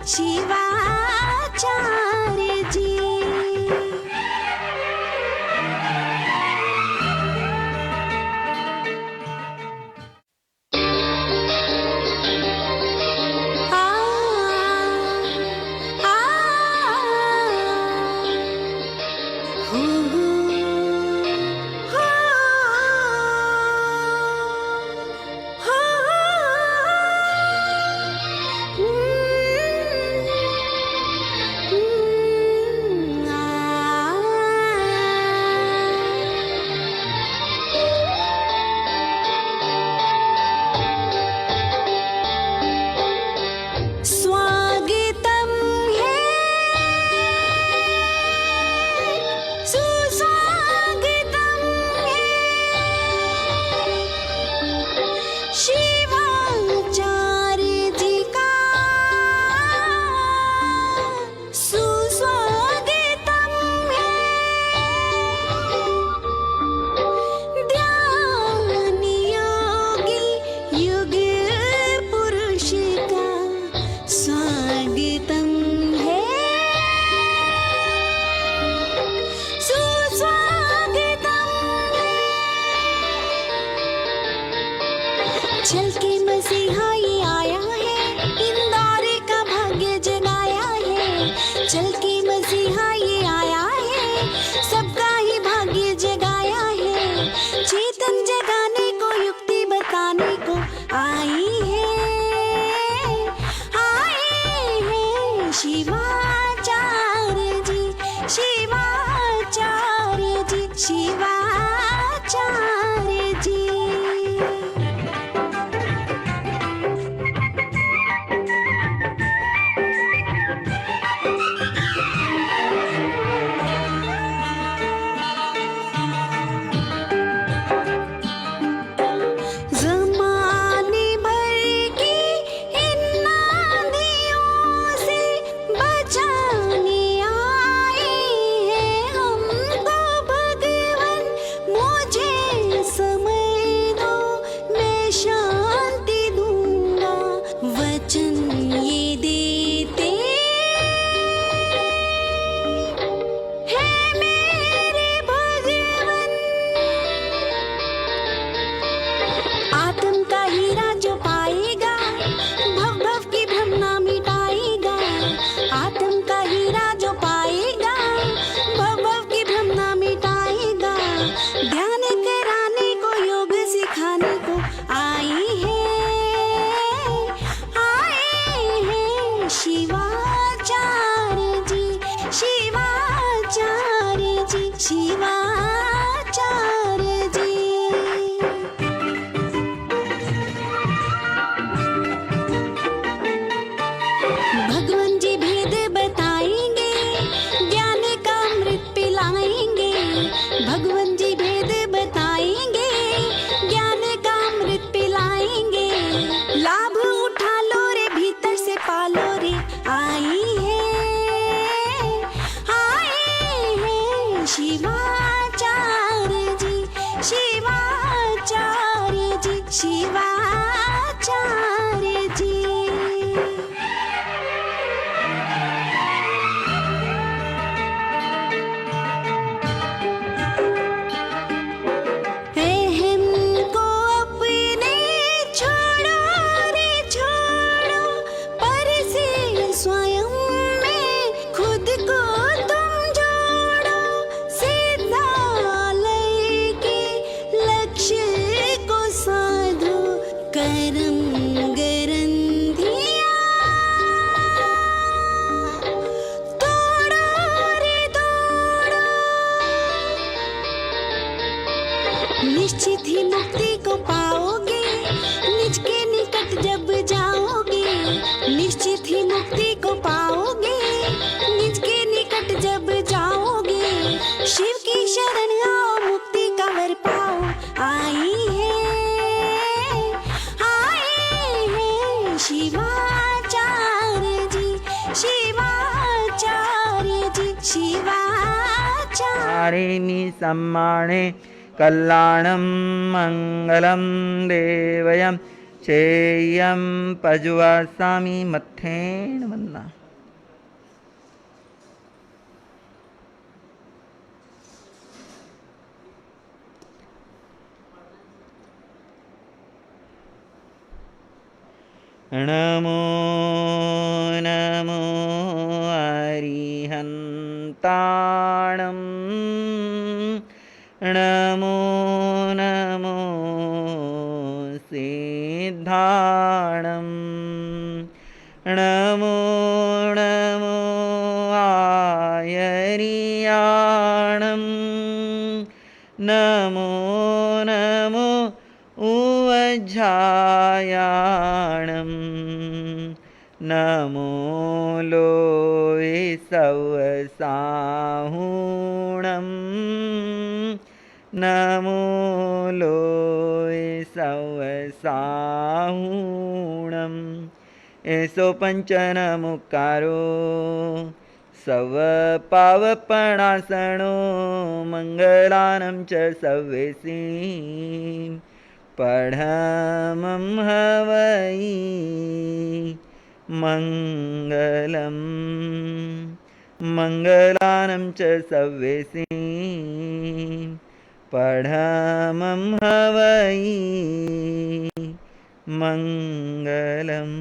शिवाचार्य जी। चल के मसीहा ये आया है, इंदौर का भाग्य जगाया है। चल के मसीहा ये आया है, सबका ही भाग्य जगाया है। चेतन जगाने को, युक्ति बताने को आई है शिवाचार्य जी, शिवाचार्य जी, शिवाचार्य जी। शिवाचार्य जी। भगवान जी भेद बताएंगे, ज्ञान का अमृत पिलाएंगे। भगवान जी भेद बताएंगे, ज्ञान का अमृत पिलाएंगे। लाभ उठा लो रे, भीतर से पालो रे। आई है शिवाचार्य जी, शिवाचार्य जी, शिवाचार्य जी। अहम को अपने छोड़ो रे छोड़ो, पर से स्वयं में खुद को निश्चित ही मुक्ति को पाओगे, निज के निकट जब जाओगे। निश्चित ही मुक्ति को पाओगे, निज के निकट जब जाओगे। शिव की शरण आओ, मुक्ति का वर पाओ। आई है शिवाचार्य जी, शिवाचार्य जी, शिवाचार्य। सम्माने कल्याणं मंगलं देवयं चेयं पजुवासामि मत्थेन वन्ना। नमो नमो अरिहन्ताणं नमो नमो सिद्धाणं नमो नमो आयर्याणं नमो नमो उवज्झायाणं नमो लोये सवसाहुणं नमो लोये सवसाहुणं एसो पंचनमुकारो सव पावपणासनो मंगलानं च सव्येसी पढमं हवै मङ्गलं मङ्गलानं च सव्येसी पढमं हवै मङ्गलम्।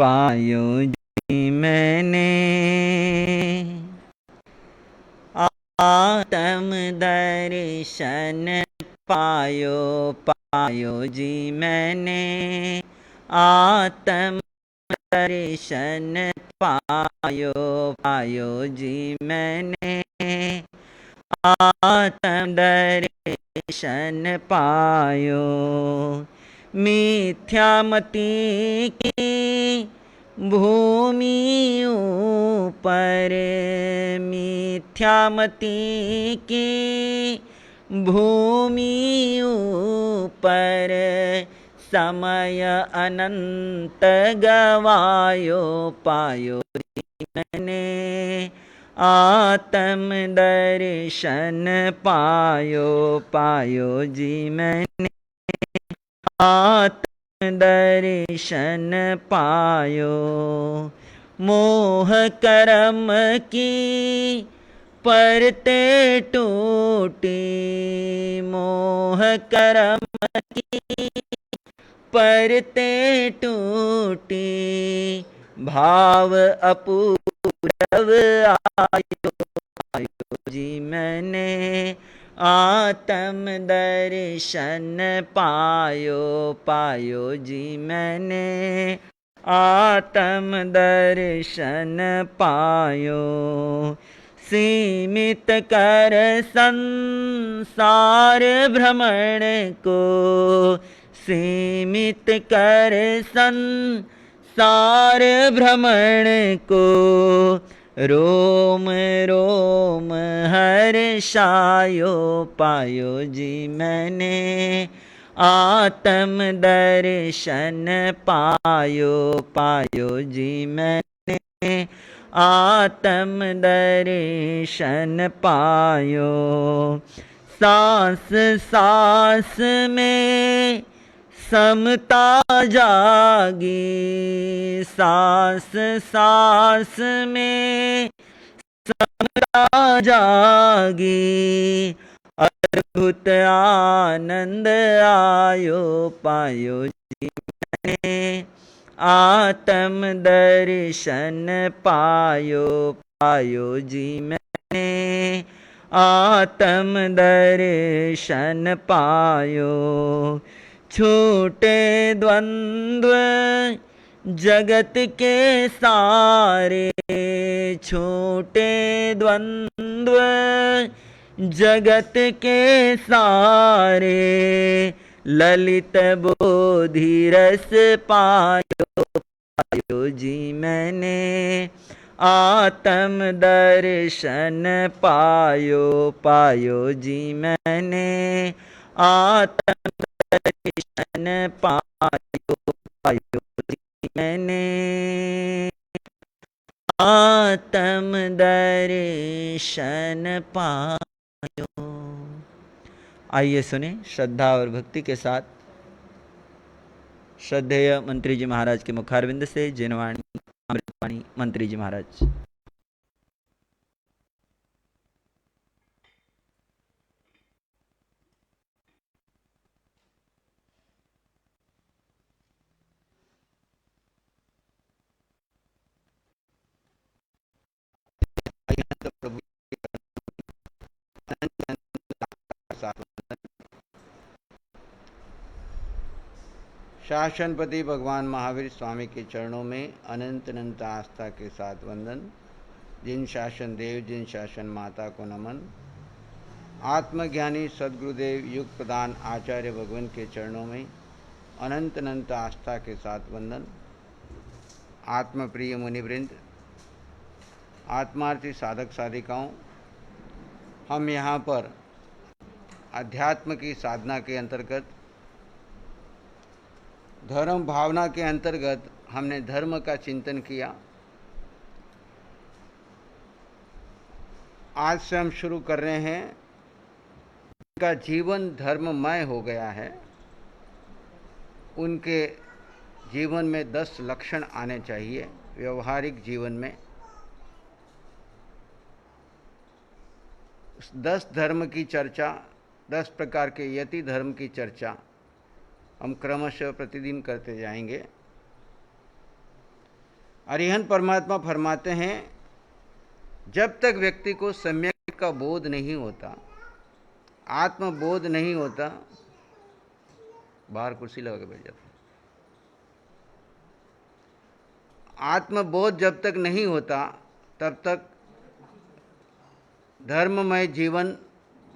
पायो जी मैंने आत्म दर्शन पायो पायो जी मैंने आत्म दर्शन पायो पायो जी मैंने आत्म दर्शन पायो मिथ्यामती की भूमि ऊपर मिथ्यामती की भूमि ऊपर समय अनंत गवायो पायो मैंने आत्म दर्शन पायो पायो जी मैंने आत्म दर्शन पायो मोह कर्म की परते टूटी मोह कर्म की परते टूटी भाव अपूरव आयो आयो जी मैंने आत्म दर्शन पायो पायो जी मैंने आत्म दर्शन पायो सीमित कर संसार भ्रमण को सीमित कर संसार भ्रमण को रोम रोम हर्षायो पायो जी मैंने आत्म दर्शन पायो पायो जी मैंने आत्म दर्शन पायो सांस सांस में समता जागी सांस सांस में समता जागी अद्भुत आनंद आयो पायो जी मैंने आत्म दर्शन पायो पायो जी मैंने आत्म दर्शन पायो छूटे द्वंद्व जगत के सारे छूटे द्वंद्व जगत के सारे ललित बोधि रस पायो पायो जी मैंने आत्म दर्शन पायो पायो जी मैंने, आत्म दर्शन पायो पायो जी मैंने, आत्म दर्शन पायो। आइए सुने श्रद्धा और भक्ति के साथ श्रद्धेय मंत्री जी महाराज के मुखारविंद से जिनवाणी अमृतवाणी मंत्री जी महाराज। शासनपति भगवान महावीर स्वामी के चरणों में अनंत अनंत आस्था के साथ वंदन। जिन शासन देव जिन शासन माता को नमन। आत्मज्ञानी सद्गुरुदेव युग प्रदान आचार्य भगवान के चरणों में अनंत अनंत आस्था के साथ वंदन। आत्मप्रिय मुनिवृंद, आत्मार्थी साधक साधिकाओं, हम यहाँ पर अध्यात्म की साधना के अंतर्गत, धर्म भावना के अंतर्गत हमने धर्म का चिंतन किया। आज से हम शुरू कर रहे हैं, उनका जीवन धर्ममय हो गया है, उनके जीवन में 10 लक्षण आने चाहिए व्यवहारिक जीवन में। 10 धर्म की चर्चा, 10 प्रकार के यति धर्म की चर्चा हम क्रमशः प्रतिदिन करते जाएंगे। अरिहंत परमात्मा फरमाते हैं, जब तक व्यक्ति को सम्यक का बोध नहीं होता, आत्मबोध नहीं होता, बाहर कुर्सी लगा के बैठ जाता, आत्मबोध जब तक नहीं होता तब तक धर्ममय जीवन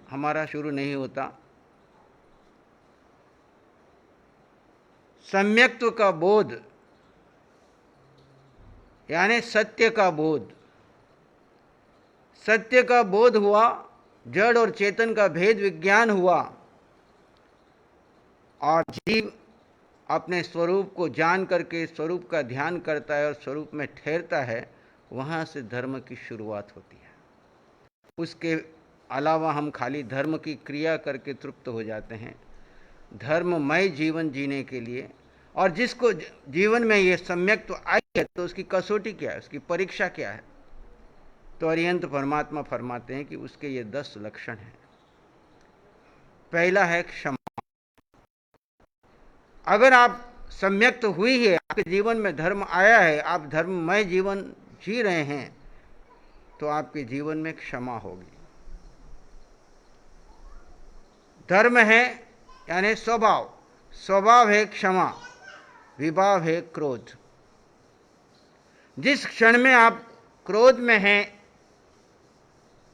हमारा शुरू नहीं होता। सम्यक्त्व का बोध यानी सत्य का बोध, सत्य का बोध हुआ, जड़ और चेतन का भेद विज्ञान हुआ और जीव अपने स्वरूप को जान करके स्वरूप का ध्यान करता है और स्वरूप में ठहरता है, वहाँ से धर्म की शुरुआत होती है। उसके अलावा हम खाली धर्म की क्रिया करके तृप्त हो जाते हैं। धर्ममय जीवन जीने के लिए, और जिसको जीवन में ये सम्यक्त्व आई है तो उसकी कसौटी क्या है, उसकी परीक्षा क्या है? तो अरिहंत परमात्मा फरमाते हैं कि उसके ये 10 लक्षण हैं। पहला है क्षमा। अगर आप सम्यक्त हुई है, आपके जीवन में धर्म आया है, आप धर्ममय जीवन जी रहे हैं, तो आपके जीवन में क्षमा होगी। धर्म है यानी स्वभाव, स्वभाव है क्षमा, विभाव है क्रोध। जिस क्षण में आप क्रोध में हैं,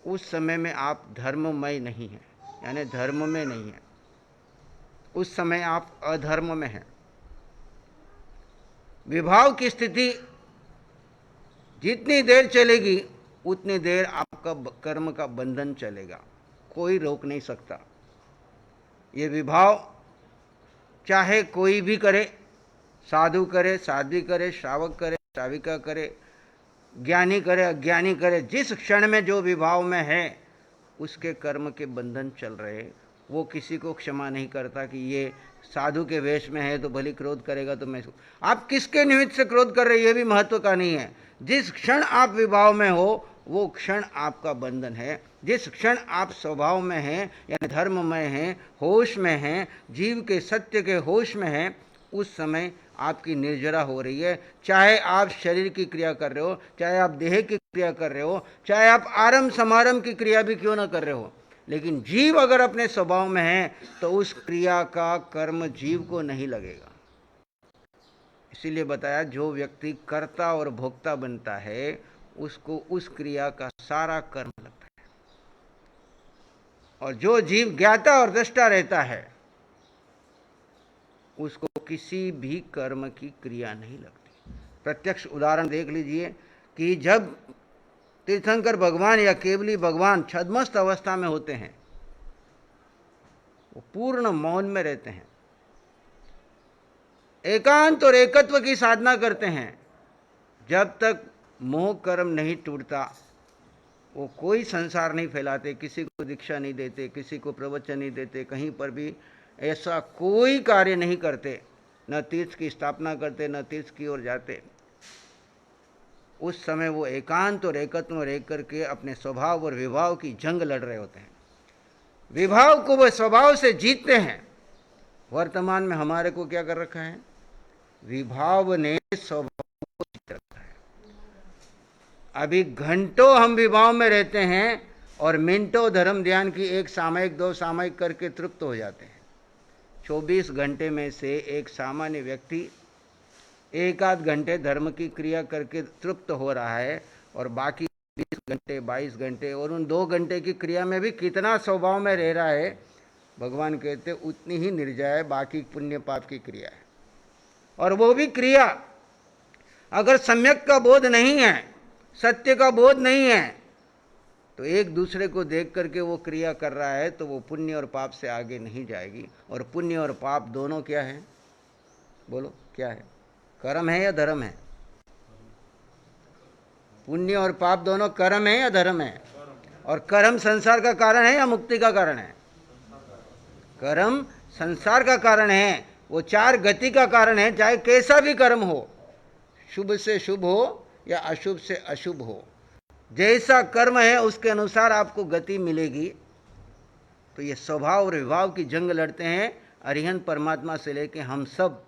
उस समय में आप धर्ममय नहीं हैं, यानी धर्म में नहीं हैं, उस समय आप अधर्म में हैं। विभाव की स्थिति जितनी देर चलेगी उतनी देर आपका कर्म का बंधन चलेगा, कोई रोक नहीं सकता। ये विभाव चाहे कोई भी करे, साधु करे, साध्वी करे, श्रावक करे, श्राविका करे, ज्ञानी करे, अज्ञानी करे, जिस क्षण में जो विभाव में है उसके कर्म के बंधन चल रहे। वो किसी को क्षमा नहीं करता कि ये साधु के वेश में है तो भली क्रोध करेगा तो मैं, आप किसके निमित्त से क्रोध कर रहे हैं ये भी महत्व का नहीं है। जिस क्षण आप विभाव में हो वो क्षण आपका बंधन है। जिस क्षण आप स्वभाव में हैं यानी धर्ममय हैं, होश में हैं, जीव के सत्य के होश में हैं, उस समय आपकी निर्जरा हो रही है। चाहे आप शरीर की क्रिया कर रहे हो, चाहे आप देह की क्रिया कर रहे हो, चाहे आप आरंभ समारंभ की क्रिया भी क्यों ना कर रहे हो, लेकिन जीव अगर अपने स्वभाव में है तो उस क्रिया का कर्म जीव को नहीं लगेगा। इसीलिए बताया, जो व्यक्ति कर्ता और भोक्ता बनता है उसको उस क्रिया का सारा कर्म लगता है, और जो जीव ज्ञाता और दृष्टा रहता है उसको किसी भी कर्म की क्रिया नहीं लगती। प्रत्यक्ष उदाहरण देख लीजिए, कि जब तीर्थंकर भगवान या केवली भगवान छद्मस्त अवस्था में होते हैं, वो पूर्ण मौन में रहते हैं, एकांत और एकत्व की साधना करते हैं। जब तक मोह कर्म नहीं टूटता, वो कोई संसार नहीं फैलाते, किसी को दीक्षा नहीं देते, किसी को प्रवचन नहीं देते, कहीं पर भी ऐसा कोई कार्य नहीं करते, न तीर्थ की स्थापना करते, न तीर्थ की ओर जाते। उस समय वो एकांत और एकत्व में रह करके अपने स्वभाव और विभाव की जंग लड़ रहे होते हैं। विभाव को वो स्वभाव से जीतते हैं। वर्तमान में हमारे को क्या कर रखा है? विभाव ने स्वभाव को जीत रखा है। अभी घंटों हम विभाव में रहते हैं और मिनटों धर्म ध्यान की एक सामयिक दो सामयिक करके तृप्त हो जाते हैं। 24 घंटे में से एक सामान्य व्यक्ति एक आध घंटे धर्म की क्रिया करके तृप्त हो रहा है, और बाकी 20 घंटे 22 घंटे और उन 2 घंटे की क्रिया में भी कितना स्वभाव में रह रहा है, भगवान कहते उतनी ही निर्जय बाकी पुण्य पाप की क्रिया है। और वो भी क्रिया अगर सम्यक का बोध नहीं है, सत्य का बोध नहीं है, तो एक दूसरे को देख करके वो क्रिया कर रहा है, तो वो पुण्य और पाप से आगे नहीं जाएगी। और पुण्य और पाप दोनों क्या है? बोलो क्या है? कर्म है या धर्म है? पुण्य और पाप दोनों कर्म है या धर्म है? और कर्म संसार का कारण है या मुक्ति का कारण है? कर्म संसार का कारण है, वो 4 गति का कारण है, चाहे कैसा भी कर्म हो, शुभ से शुभ हो या अशुभ से अशुभ हो, जैसा कर्म है उसके अनुसार आपको गति मिलेगी। तो ये स्वभाव और विभाव की जंग लड़ते हैं अरिहंत परमात्मा से लेके हम सब,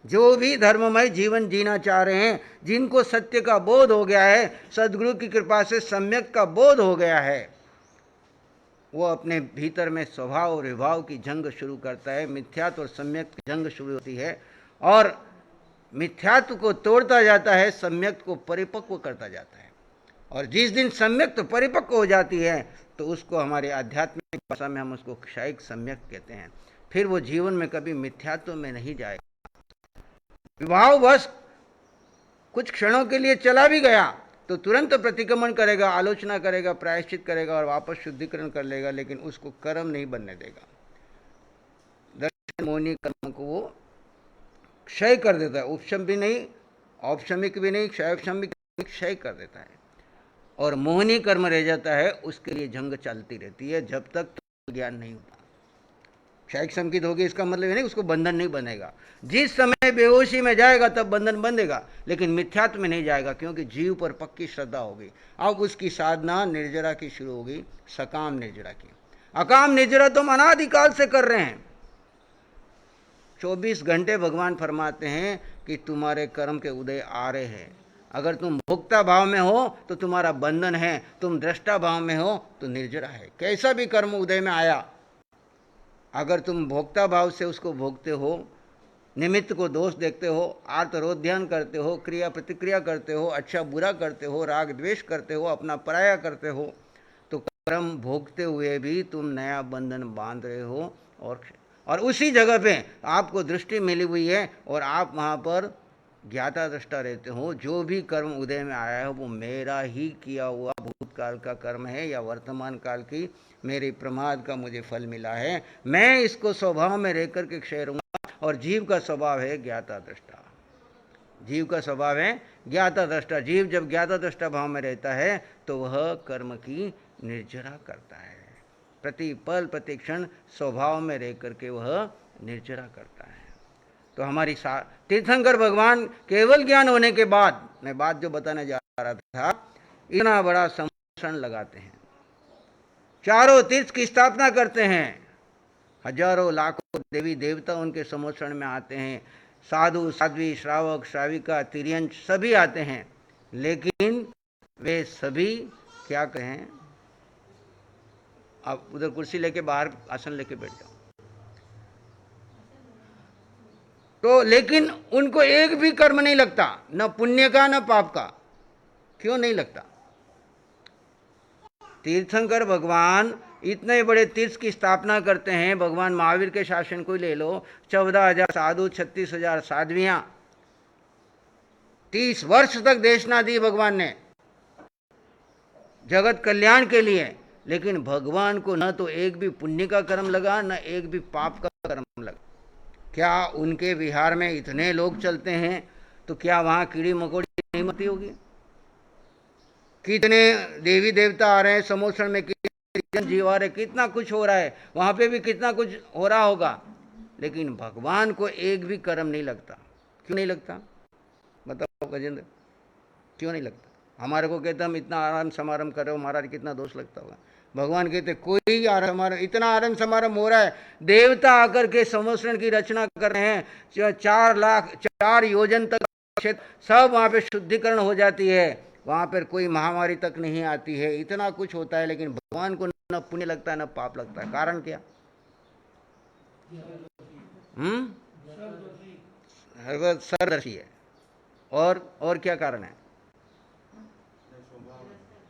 जो भी धर्ममय जीवन जीना चाह रहे हैं, जिनको सत्य का बोध हो गया है, सद्गुरु की कृपा से सम्यक का बोध हो गया है, वो अपने भीतर में स्वभाव और विभाव की जंग शुरू करता है। मिथ्यात्व और सम्यक की जंग शुरू होती है, और मिथ्यात्व को तोड़ता जाता है, सम्यक को परिपक्व करता जाता है। और जिस दिन सम्यक तो परिपक्व हो जाती है, तो उसको हमारे आध्यात्मिक भाषा में हम उसको क्षयिक सम्यक कहते हैं। फिर वो जीवन में कभी मिथ्यात्व में नहीं जाएगा। विभाव बस कुछ क्षणों के लिए चला भी गया तो तुरंत प्रतिक्रमण करेगा, आलोचना करेगा, प्रायश्चित करेगा और वापस शुद्धिकरण कर लेगा, लेकिन उसको कर्म नहीं बनने देगा। दर्शन मोहिनी कर्म को वो क्षय कर देता है, उपशम भी नहीं, औपशमिक भी नहीं, क्षयोपशम भी क्षय कर देता है। और मोहिनी कर्म रह जाता है, उसके लिए जंग चलती रहती है जब तक तो ज्ञान नहीं होता। क्षयिक संकित होगी इसका मतलब ये नहीं उसको बंधन नहीं बनेगा। जिस समय बेहोशी में जाएगा तब बंधन बंधेगा, लेकिन मिथ्यात्व में नहीं जाएगा, क्योंकि जीव पर पक्की श्रद्धा होगी। अब उसकी साधना निर्जरा की शुरू होगी, सकाम निर्जरा की। अकाम निर्जरा तो हम अनादिकाल से कर रहे हैं। 24 घंटे भगवान फरमाते हैं कि तुम्हारे कर्म के उदय आ रहे हैं। अगर तुम भोक्ता भाव में हो तो तुम्हारा बंधन है, तुम दृष्टा भाव में हो तो निर्जरा है। कैसा भी कर्म उदय में आया, अगर तुम भोक्ता भाव से उसको भोगते हो, निमित्त को दोष देखते हो, आर्तरोध्यान करते हो, क्रिया प्रतिक्रिया करते हो, अच्छा बुरा करते हो, राग द्वेष करते हो, अपना पराया करते हो, तो कर्म भोगते हुए भी तुम नया बंधन बांध रहे हो। और उसी जगह पे आपको दृष्टि मिली हुई है और आप वहाँ पर ज्ञाता दृष्टा रहते हो। जो भी कर्म उदय में आया है वो मेरा ही किया हुआ भूतकाल का कर्म है या वर्तमान काल की मेरे प्रमाद का मुझे फल मिला है। मैं इसको स्वभाव में रह कर के क्षय रहूँगा। और जीव का स्वभाव है ज्ञाता दृष्टा। जीव का स्वभाव है ज्ञाता दृष्टा। जीव जब ज्ञाता दृष्टा भाव में रहता है तो वह कर्म की निर्जरा करता है। प्रति पल प्रति क्षण स्वभाव में रह करके वह निर्जरा करता है। तो हमारी तीर्थंकर भगवान केवल ज्ञान होने के बाद, मैं बात जो बताने जा रहा था, इतना बड़ा संरक्षण लगाते हैं, चारों तीर्थ की स्थापना करते हैं, हजारों लाखों देवी देवता उनके समोषण में आते हैं, साधु साध्वी श्रावक श्राविका तिर्यंच सभी आते हैं, लेकिन वे सभी क्या कहें, आप उधर कुर्सी लेके बाहर आसन लेके बैठ जाओ। तो लेकिन उनको एक भी कर्म नहीं लगता, न पुण्य का न पाप का। क्यों नहीं लगता? तीर्थंकर भगवान इतने बड़े तीर्थ की स्थापना करते हैं। भगवान महावीर के शासन को ले लो, 14,000 साधु, 36,000 साध्वियां, 30 वर्ष तक देशना दी भगवान ने, जगत कल्याण के लिए। लेकिन भगवान को न तो एक भी पुण्य का कर्म लगा, न एक भी पाप का कर्म लगा। क्या उनके विहार में इतने लोग चलते हैं तो क्या वहाँ कीड़ी मकोड़ी नहीं मरती होगी? कितने देवी देवता आ रहे हैं समोसण में, कितने जीव आ रहे, कितना कुछ हो रहा है, वहाँ पे भी कितना कुछ हो रहा होगा, लेकिन भगवान को एक भी कर्म नहीं लगता। क्यों नहीं लगता बताओ गजेंद्र, क्यों नहीं लगता? हमारे को कहते हम इतना आराम समारंभ कर रहे हो महाराज, कितना दोष लगता होगा। भगवान कहते कोई आराम, इतना आराम समारंभ हो रहा है, देवता आकर के संवत्सरण की रचना कर रहे हैं, 4 योजन तक क्षेत्र सब वहाँ पे शुद्धिकरण हो जाती है, वहाँ पर कोई महामारी तक नहीं आती है, इतना कुछ होता है, लेकिन भगवान को न पुण्य लगता है न पाप लगता है। कारण क्या? सर्वदर्शी है। और क्या कारण है?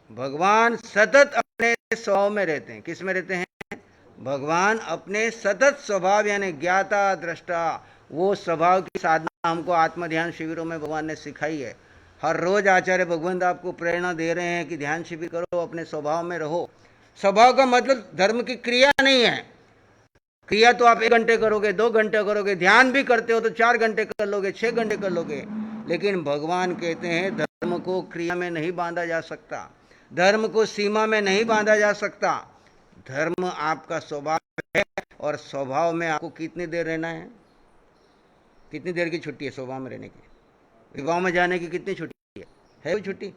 भगवान सतत अपने स्वभाव में रहते हैं। किस में रहते हैं? भगवान अपने सतत स्वभाव यानी ज्ञाता दृष्टा, वो स्वभाव की साधना हमको आत्म ध्यान शिविरों में भगवान ने सिखाई है। हर रोज आचार्य भगवंत आपको प्रेरणा दे रहे हैं कि ध्यान शिविर करो, अपने स्वभाव में रहो। स्वभाव का मतलब धर्म की क्रिया नहीं है। क्रिया तो आप 1 घंटे करोगे, 2 घंटे करोगे, ध्यान भी करते हो तो 4 घंटे कर लोगे, 6 घंटे कर लोगे, लेकिन भगवान कहते हैं धर्म को क्रिया में नहीं बांधा जा सकता, धर्म को सीमा में नहीं बांधा जा सकता। धर्म आपका स्वभाव है, और स्वभाव में आपको कितनी देर रहना है? कितनी देर की छुट्टी है स्वभाव में रहने की? विवाह में जाने की कितनी छुट्टी है वो छुट्टी?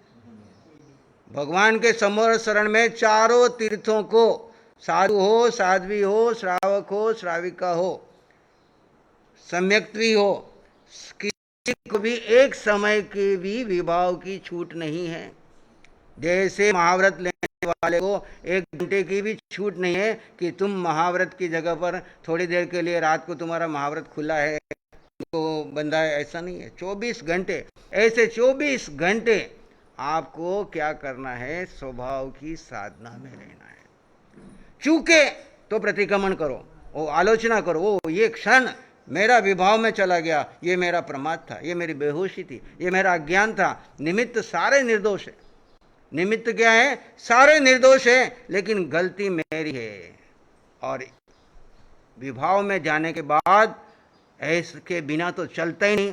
भगवान के समर शरण में चारों तीर्थों को, साधु हो, साध्वी हो, श्रावक हो, श्राविका हो, सम्यक्त्वी हो, किसी को भी एक समय के भी विवाह की छूट नहीं है। जैसे महाव्रत लेने वाले को 1 घंटे की भी छूट नहीं है कि तुम महाव्रत की जगह पर थोड़ी देर के लिए रात को तुम्हारा महाव्रत खुला है तो बंदा है, ऐसा नहीं है। 24 घंटे, ऐसे 24 घंटे आपको क्या करना है? स्वभाव की साधना में रहना है। चूके तो प्रतिक्रमण करो, वो आलोचना करो, वो ये क्षण मेरा विभाव में चला गया, ये मेरा प्रमाद था, ये मेरी बेहोशी थी, ये मेरा अज्ञान था। निमित्त सारे निर्दोष है। निमित्त क्या है? सारे निर्दोष है, लेकिन गलती मेरी है। और विभाव में जाने के बाद ऐसे के बिना तो चलता ही नहीं,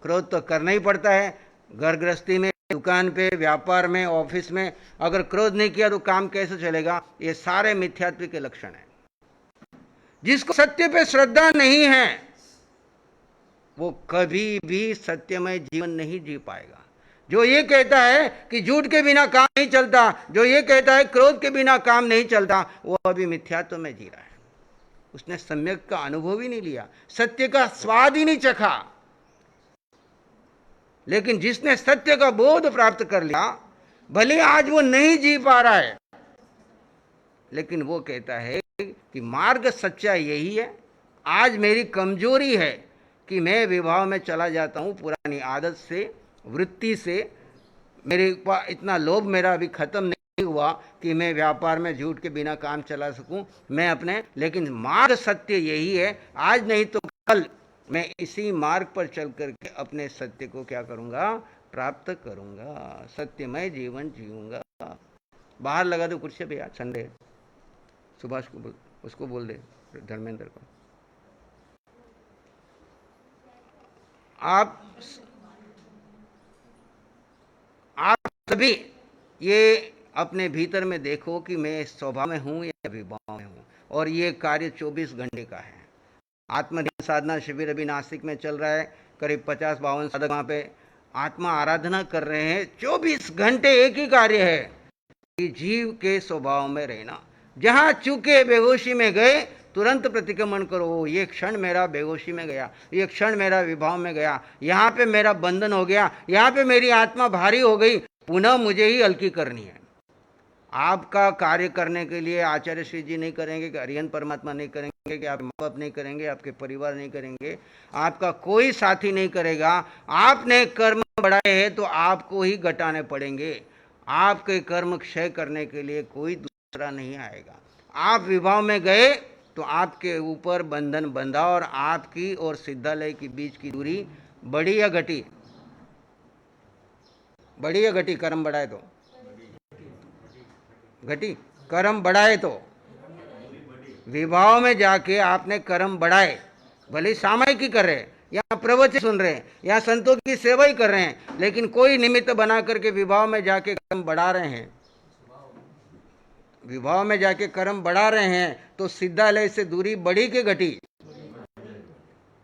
क्रोध तो करना ही पड़ता है। घर गृहस्थी में, दुकान पे, व्यापार में, ऑफिस में अगर क्रोध नहीं किया तो काम कैसे चलेगा? ये सारे मिथ्यात्व के लक्षण हैं। जिसको सत्य पे श्रद्धा नहीं है वो कभी भी सत्यमय जीवन नहीं जी पाएगा। जो ये कहता है कि झूठ के बिना काम नहीं चलता, जो ये कहता है क्रोध के बिना काम नहीं चलता, वो अभी मिथ्यात्व में जी रहा है। उसने सम्यक का अनुभव ही नहीं लिया, सत्य का स्वाद ही नहीं चखा। लेकिन जिसने सत्य का बोध प्राप्त कर लिया, भले आज वो नहीं जी पा रहा है, लेकिन वो कहता है कि मार्ग सच्चा यही है। आज मेरी कमजोरी है कि मैं विवाह में चला जाता हूं पुरानी आदत से, वृत्ति से। मेरे इतना लोभ मेरा अभी खत्म नहीं हुआ कि मैं व्यापार में झूठ के बिना काम चला सकूं मैं अपने। लेकिन मार्ग सत्य यही है, आज नहीं तो कल मैं इसी मार्ग पर चल करके अपने सत्य को क्या करूंगा? प्राप्त करूंगा, सत्यमय जीवन जीऊंगा। बाहर लगा दो कुर्सी भैया, संडे सुभाष को उसको बोल दे, धर्मेंद्र को। आप सभी ये अपने भीतर में देखो कि मैं स्वभाव में हूं या विभाव में हूं। और ये कार्य 24 घंटे का है। आत्मध्यान साधना शिविर अभी नासिक में चल रहा है, करीब 50-52 साधक वहां पे आत्मा आराधना कर रहे हैं। 24 घंटे एक ही कार्य है कि जीव के स्वभाव में रहना। जहां चूके बेहोशी में गए तुरंत प्रतिक्रमण करो। ये क्षण मेरा बेहोशी में गया, ये क्षण मेरा विभाव में गया, यहाँ पे मेरा बंधन हो गया, यहाँ पे मेरी आत्मा भारी हो गई, पुनः मुझे ही हल्की करनी है। आपका कार्य करने के लिए आचार्य श्री जी नहीं करेंगे, कि अरिहंत परमात्मा नहीं करेंगे, कि आप माँ बाप नहीं करेंगे, आपके परिवार नहीं करेंगे, आपका कोई साथी नहीं करेगा। आपने कर्म बढ़ाए हैं तो आपको ही घटाने पड़ेंगे। आपके कर्म क्षय करने के लिए कोई दूसरा नहीं आएगा। आप विवाह में गए तो आपके ऊपर बंधन बंधा और आपकी और सिद्धालय के बीच की दूरी बढ़ी या घटी? बढ़ी या घटी? कर्म बढ़ाए तो घटी कर्म बढ़ाए तो विभाव में जाके आपने कर्म बढ़ाए, भले सामायिक ही कर रहे हैं, यहाँ प्रवचन सुन रहे हैं, यहाँ संतों की सेवा ही कर रहे हैं, लेकिन कोई निमित्त बना करके विभाव में जाके कर्म बढ़ा रहे हैं, विभाव में जाके कर्म बढ़ा रहे हैं, तो सिद्धालय से दूरी बढ़ी कि घटी?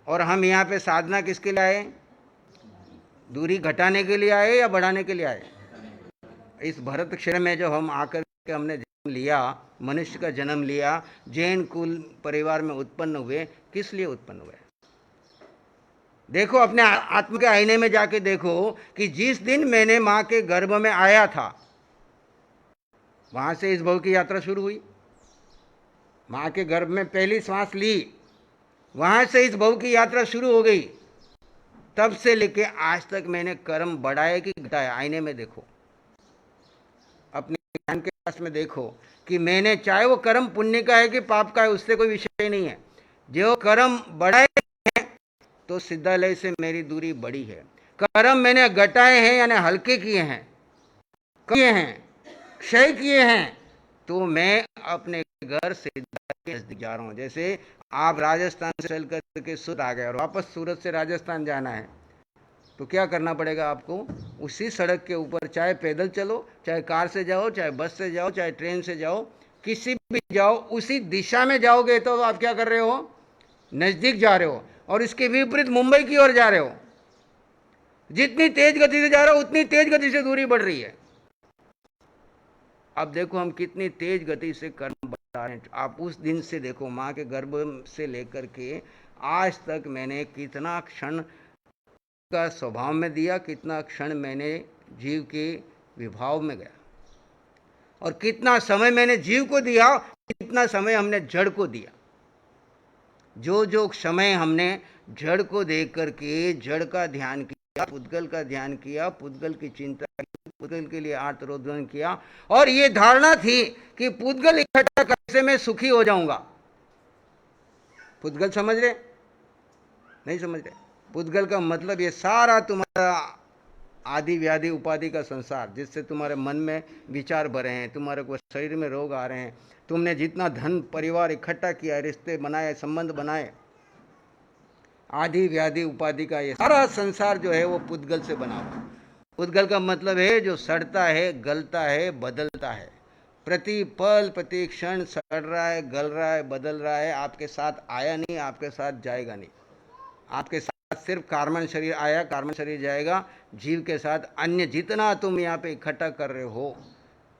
और हम यहाँ पे साधना किसके लिए आए? दूरी घटाने के लिए आए या बढ़ाने के लिए आए? इस भरत क्षेत्र में जो हम आकर के हमने जन्म लिया, मनुष्य का जन्म लिया, जैन कुल परिवार में उत्पन्न हुए, किस लिए उत्पन्न हुए? देखो अपने आत्मा के आईने में जाके देखो कि जिस दिन मैंने मां के गर्भ में आया था, वहां से इस भव की यात्रा शुरू हुई। मां के गर्भ में पहली सांस ली, वहां से इस भव की यात्रा शुरू हो गई। तब से लेके आज तक मैंने कर्म बढ़ाया कि घटाया? आईने में देखो, अपने ज्ञान के पास में देखो कि मैंने, चाहे वो कर्म पुण्य का है कि पाप का है, उससे कोई विषय नहीं है, जो कर्म बढ़ाए हैं तो सिद्धालय से मेरी दूरी बढ़ी है। कर्म मैंने घटाए हैं यानी हल्के किए हैं, क्षय किए हैं, तो मैं अपने घर से के नजदीक जा रहा हूं। जैसे आप राजस्थान से चल करके सूरत आ गए और वापस सूरत से राजस्थान जाना है, तो क्या करना पड़ेगा आपको? उसी सड़क के ऊपर चाहे पैदल चलो, चाहे कार से जाओ, चाहे बस से जाओ, चाहे ट्रेन से जाओ, किसी भी जाओ, उसी दिशा में जाओगे तो आप क्या कर रहे हो? नजदीक जा रहे हो। और इसके विपरीत मुंबई की ओर जा रहे हो, जितनी तेज गति से जा रहे हो उतनी तेज गति से दूरी बढ़ रही है। अब देखो हम कितनी तेज गति से कर्म बढ़ा रहे हैं। आप उस दिन से देखो, माँ के गर्भ से लेकर के आज तक मैंने कितना क्षण का स्वभाव में दिया, कितना क्षण मैंने जीव के विभाव में गया, और कितना समय मैंने जीव को दिया, कितना समय हमने जड़ को दिया। जो जो समय हमने जड़ को देख करके जड़ का ध्यान किया, पुद्गल का ध्यान किया, पुद्गल की चिंता की, पुद्गल के लिए आर्तरोधन किया, और ये धारणा थी कि पुद्गल इकट्ठा करने में सुखी हो जाऊंगा। पुद्गल समझ रहे? नहीं समझ रहे? पुद्गल का मतलब ये सारा तुम्हारा आदि व्याधि उपाधि का संसार, जिससे तुम्हारे मन में विचार भरे हैं, तुम्हारे को शरीर में रोग आ रहे हैं, तुमने जितना धन परिवार इकट्ठा किया, रिश्ते बनाए, संबंध बनाए, आदि व्याधि उपाधि का ये सारा संसार जो है वो पुद्गल से बना हुआ। पुद्गल का मतलब है जो सड़ता है, गलता है, बदलता है, प्रति पल प्रति क्षण सड़ रहा है, गल रहा है, बदल रहा है, आपके साथ आया नहीं, आपके साथ जाएगा नहीं। आपके साथ सिर्फ कार्बन शरीर आया, कार्बन शरीर जाएगा। जीव के साथ अन्य जितना तुम यहाँ पे इकट्ठा कर रहे हो,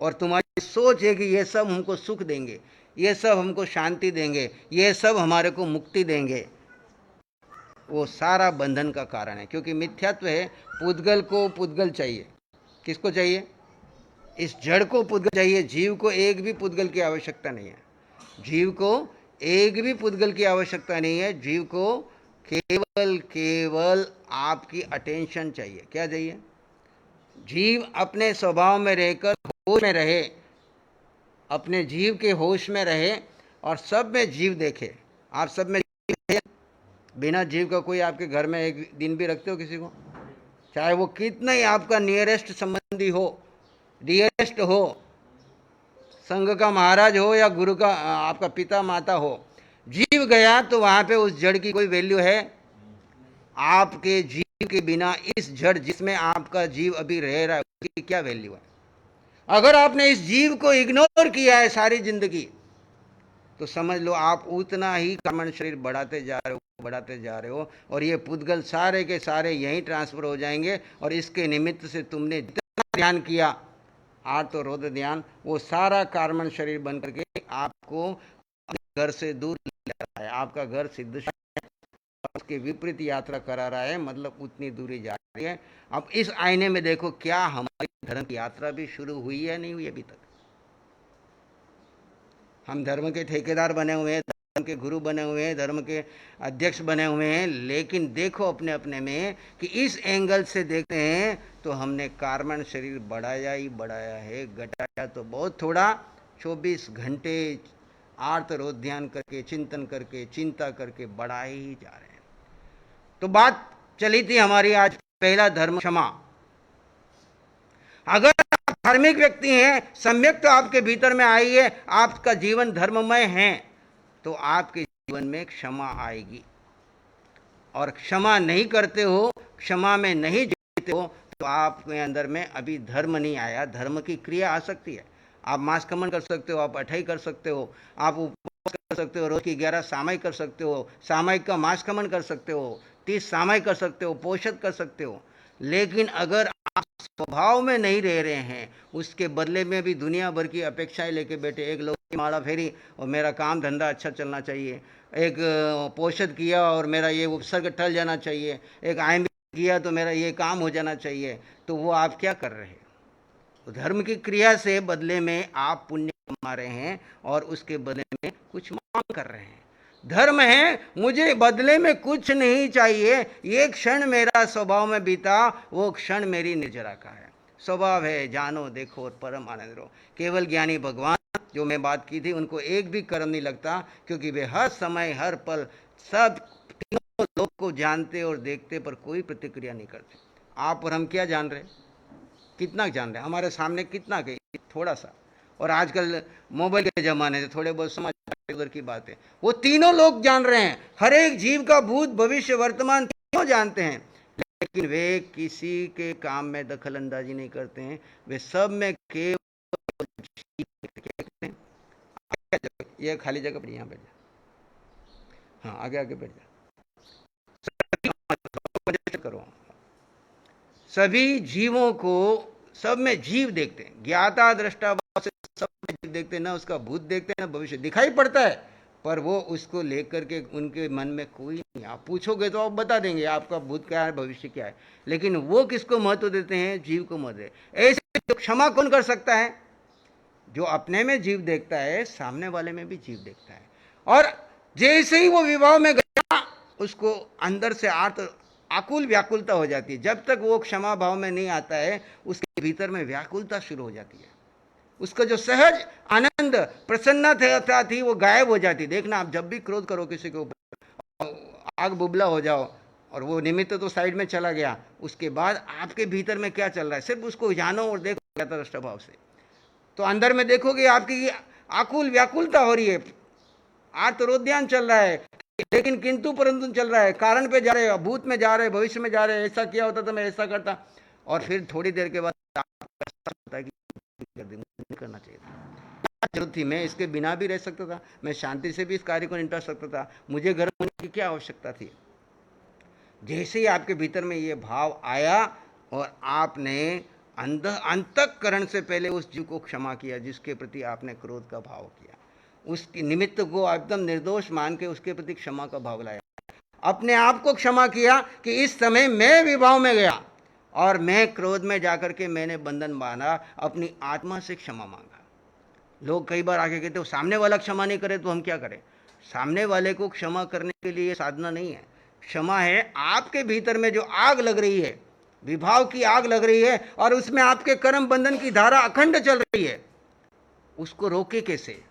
और तुम्हारी सोच है कि ये सब हमको सुख देंगे, ये सब हमको शांति देंगे, ये सब हमारे को मुक्ति देंगे, वो सारा बंधन का कारण है। क्योंकि मिथ्यात्व है। पुद्गल को पुद्गल चाहिए। किसको चाहिए? इस जड़ को पुद्गल चाहिए। जीव को एक भी पुद्गल की आवश्यकता नहीं है। जीव को एक भी पुद्गल की आवश्यकता नहीं है। जीव को केवल आपकी अटेंशन चाहिए। क्या चाहिए? जीव अपने स्वभाव में रहकर होश में रहे, अपने जीव के होश में रहे, और सब में जीव देखे। आप सब में जीव, बिना जीव का कोई आपके घर में एक दिन भी रखते हो किसी को? चाहे वो कितना ही आपका नियरेस्ट संबंधी हो, डियरेस्ट हो, संघ का महाराज हो या गुरु का आपका पिता माता हो, जीव गया तो वहां पे उस जड़ की कोई वैल्यू है? आपके जीव के बिना इस जड़ जिसमें आपका जीव अभी रह रहा है उसकी क्या वैल्यू है? अगर आपने इस जीव को इग्नोर किया है सारी जिंदगी, तो समझ लो आप उतना ही कार्बन शरीर बढ़ाते जा रहे हो, और ये पुद्गल सारे के सारे यहीं ट्रांसफर हो जाएंगे। और इसके निमित्त से तुमने जितना ध्यान किया, आर्त और रोध ध्यान, वो सारा कार्बन शरीर बन करके आपको घर से दूर ले रहा है। आपका घर सिद्ध है, उसके विपरीत यात्रा करा रहा है, मतलब उतनी दूरी जा रही है। अब इस आईने में देखो, क्या हमारी धर्म की यात्रा भी शुरू हुई है? नहीं हुई अभी तक। हम धर्म के ठेकेदार बने हुए हैं, धर्म के गुरु बने हुए हैं, धर्म के अध्यक्ष बने हुए हैं, लेकिन देखो अपने अपने में कि इस एंगल से देखते हैं तो हमने कार्बन शरीर बढ़ाया ही बढ़ाया है, घटाया तो बहुत थोड़ा। 24 घंटे आर्त रोध ध्यान करके, चिंतन करके, चिंता करके बढ़ा ही जा रहे हैं। तो बात चली थी हमारी आज, पहला धर्म क्षमा। अगर आप धार्मिक व्यक्ति हैं, सम्यक तो आपके भीतर में आई है, आपका जीवन धर्ममय है, तो आपके जीवन में क्षमा आएगी। और क्षमा नहीं करते हो, क्षमा में नहीं जीते हो, तो आपके अंदर में अभी धर्म नहीं आया। धर्म की क्रिया आ सकती है। आप मांस कमन कर सकते हो, आप अठाई कर सकते हो, आप उपवास कर सकते हो, रोज की 11 सामायिक कर सकते हो, सामायिक का मांस कमन कर सकते हो, 30 सामायिक कर सकते हो, पोषद कर सकते हो। लेकिन अगर आप स्वभाव में नहीं रह रहे हैं, उसके बदले में भी दुनिया भर की अपेक्षाएं लेके बैठे, एक लोग की माला फेरी और मेरा काम धंधा अच्छा चलना चाहिए, एक पोषद किया और मेरा ये उपसर्ग टल जाना चाहिए, एक आयम किया तो मेरा ये काम हो जाना चाहिए, तो वो आप क्या कर रहे हैं? धर्म की क्रिया से बदले में आप पुण्य कमा रहे हैं और उसके बदले में कुछ मांग कर रहे हैं। धर्म है मुझे बदले में कुछ नहीं चाहिए, ये क्षण मेरा स्वभाव में बीता, वो क्षण मेरी निर्जरा का है। स्वभाव है जानो देखो और परम आनंद लो। केवल ज्ञानी भगवान जो मैं बात की थी, उनको एक भी कर्म नहीं लगता, क्योंकि वे हर समय हर पल सब तीनों लोग को जानते और देखते पर कोई प्रतिक्रिया नहीं करते। आप और हम क्या जान रहे, कितना जान रहे, हमारे सामने कितना के थोड़ा सा। और आजकल मोबाइल के ज़माने से थोड़े बहुत समाचार उधर की बात है, वो तीनों लोग जान रहे हैं। हर एक जीव का भूत भविष्य वर्तमान तीनों जानते हैं, लेकिन वे किसी के काम में दखल अंदाजी नहीं करते हैं। वे सब में केवल ये खाली जगह पर यहाँ बैठ जा, हाँ आगे आगे बैठ जा, करो। सभी जीवों को सब में जीव देखते हैं, ज्ञाता दृष्टा भाव से सब में जीव देखते हैं, ना उसका भूत देखते हैं ना भविष्य दिखाई पड़ता है, पर वो उसको लेकर के उनके मन में कोई नहीं। आप पूछोगे तो आप बता देंगे आपका भूत क्या है भविष्य क्या है, लेकिन वो किसको महत्व देते हैं? जीव को महत्व देते हैं। ऐसे क्षमा कौन कर सकता है? जो अपने में जीव देखता है, सामने वाले में भी जीव देखता है। और जैसे ही वो विवाह में गया, उसको अंदर से आकुल व्याकुलता हो जाती है। जब तक वो क्षमा भाव में नहीं आता है, उसके भीतर में व्याकुलता शुरू हो जाती है। उसका जो सहज आनंद प्रसन्नता थी वो गायब हो जाती। देखना, आप जब भी क्रोध करो किसी के ऊपर, आग बुबला हो जाओ और वो निमित्त तो साइड में चला गया, उसके बाद आपके भीतर में क्या चल रहा है सिर्फ उसको जानो और देखो दृष्टा भाव से, तो अंदर में देखोगे आपकी आकुल व्याकुलता हो रही है, आर्तरोद्यान चल रहा है, लेकिन किंतु परंतु चल रहा है, कारण पे जा रहे हो, भूत में जा रहे, भविष्य में जा रहे, ऐसा किया होता तो मैं ऐसा करता, और फिर थोड़ी देर के बाद होता है कि नहीं करना चाहिए था, जरूरत थी, मैं इसके बिना भी रह सकता था, मैं शांति से भी इस कार्य को निपटा सकता था, मुझे घर होने की क्या आवश्यकता थी। जैसे ही आपके भीतर में ये भाव आया और आपने अंतःकरण से पहले उस जीव को क्षमा किया जिसके प्रति आपने क्रोध का भाव किया, उसके निमित्त को एकदम निर्दोष मान के उसके प्रति क्षमा का भाव लाया, अपने आप को क्षमा किया कि इस समय मैं विभाव में गया और मैं क्रोध में जाकर के मैंने बंधन बांधा, अपनी आत्मा से क्षमा मांगा। लोग कई बार आगे कहते हो सामने वाला क्षमा नहीं करे तो हम क्या करें? सामने वाले को क्षमा करने के लिए साधना नहीं है, क्षमा है आपके भीतर में जो आग लग रही है, विभाव की आग लग रही है और उसमें आपके कर्म बंधन की धारा अखंड चल रही है, उसको रोके कैसे?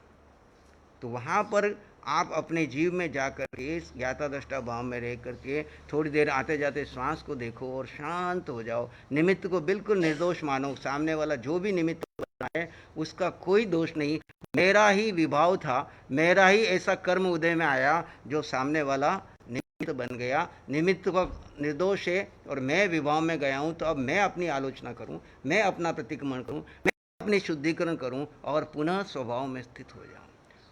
तो वहाँ पर आप अपने जीव में जाकर के ज्ञाता दृष्टा भाव में रह करके थोड़ी देर आते जाते श्वास को देखो और शांत हो जाओ। निमित्त को बिल्कुल निर्दोष मानो, सामने वाला जो भी निमित्त बना है उसका कोई दोष नहीं, मेरा ही विभाव था, मेरा ही ऐसा कर्म उदय में आया जो सामने वाला निमित्त बन गया, निमित्त का निर्दोष है और मैं विभाव में गया हूँ, तो अब मैं अपनी आलोचना करूँ, मैं अपना प्रतिक्रमण करूँ, मैं अपनी शुद्धिकरण करूँ और पुनः स्वभाव में स्थित हो जाऊँ।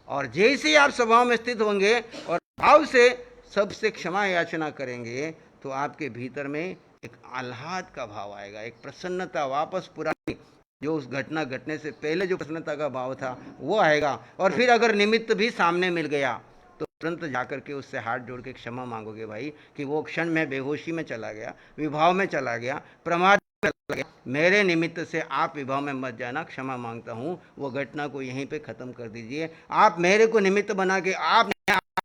और जैसे ही आप स्वभाव में स्थित होंगे और भाव से सबसे क्षमा याचना करेंगे, तो आपके भीतर में एक आह्लाद का भाव आएगा, एक प्रसन्नता, वापस पुरानी जो उस घटना घटने से पहले जो प्रसन्नता का भाव था वो आएगा। और फिर अगर निमित्त भी सामने मिल गया तो तुरंत जाकर के उससे हाथ जोड़ के क्षमा मांगोगे भाई कि वो क्षण में बेहोशी में चला गया, विभाव में चला गया, प्रमाद में चला गया, मेरे निमित्त से आप विभाव में मत जाना, क्षमा मांगता हूँ, वो घटना को यहीं पे ख़त्म कर दीजिए। आप मेरे को निमित्त बना के आप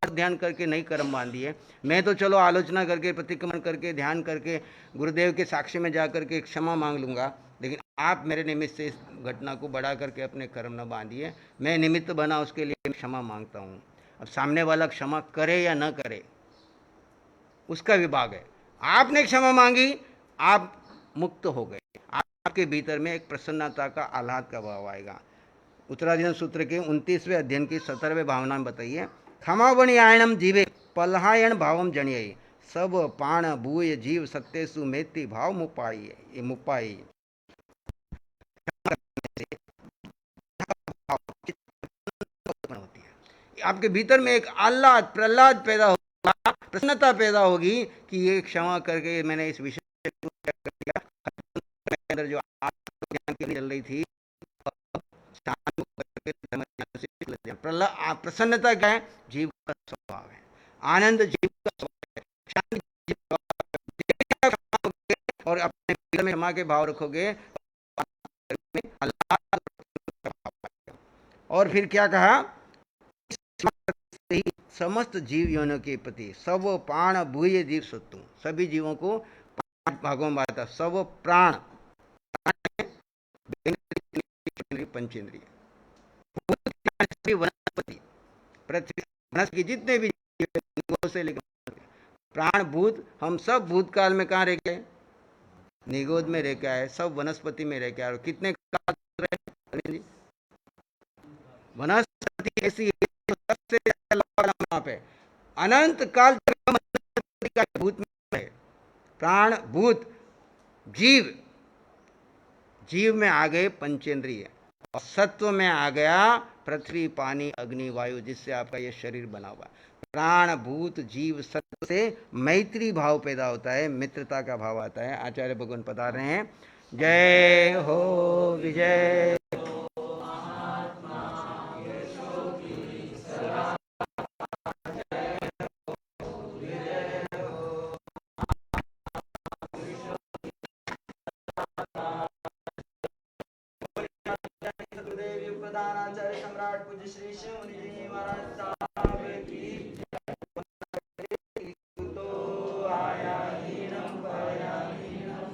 ध्यान करके नहीं कर्म बांध दिए, मैं तो चलो आलोचना करके प्रतिक्रमण करके ध्यान करके गुरुदेव के साक्षी में जा करके क्षमा मांग लूँगा, लेकिन आप मेरे निमित्त से इस घटना को बढ़ा करके अपने कर्म न बांधिए, मैं निमित्त बना उसके लिए क्षमा मांगता हूँ। अब सामने वाला क्षमा करे या न करे उसका विभाग है, आपने क्षमा मांगी, आप मुक्त हो गए, आप आपके भीतर में एक प्रसन्नता का आह्लाद का भाव आएगा। उत्तराधिकरण सूत्र के 29वें अध्ययन की 17वें भावना में बताइए, क्षमावणी आयनम जीवे पल्हायन भावम जनिये सब पाण भूय जीव सत्यसु मेति भाव मुपाई। ये मुपाई होती है। आपके भीतर में एक आह्लाद प्रहलाद पैदा होगा, प्रसन्नता पैदा होगी कि ये क्षमा करके मैंने इस विषय को कर दिया, अंदर जो ज्ञान की चल रही थी प्रसन्नता क्या है? जीव का स्वभाव है, आनंद जीव का स्वभाव है, शांति जीव का स्वभाव है। और अपने भीतर में क्षमा के भाव रखोगे और फिर क्या कहा, समस्त जीव योनियों के प्रति सब प्राण भूय जीव सत्तु, सभी जीवों को पांच भागों में बांटा। सब प्राण पंचेंद्रिय, वनस्पति, पृथ्वी, वनस्पति जितने भी से लेकर प्राण भूत, हम सब भूतकाल में कहाँ रह गए? निगोद में रह के आए, सब वनस्पति में रह के आए। कितने काल रहे? वनस्पति ऐसी सबसे वहाँ पे अनंत काल तक भूत में है। प्राण भूत जीव, जीव में आ गए पंचेंद्रिय और सत्व में आ गया पृथ्वी पानी अग्नि वायु, जिससे आपका ये शरीर बना हुआ। प्राण भूत जीव सत्व से मैत्री भाव पैदा होता है, मित्रता का भाव आता है। आचार्य भगवान बता रहे हैं, जय हो विजय। प्रधानाचार्य सम्राट पूज्य श्री शिव मुनि जी महाराज साहब की तो आया हीनम पयाहीनम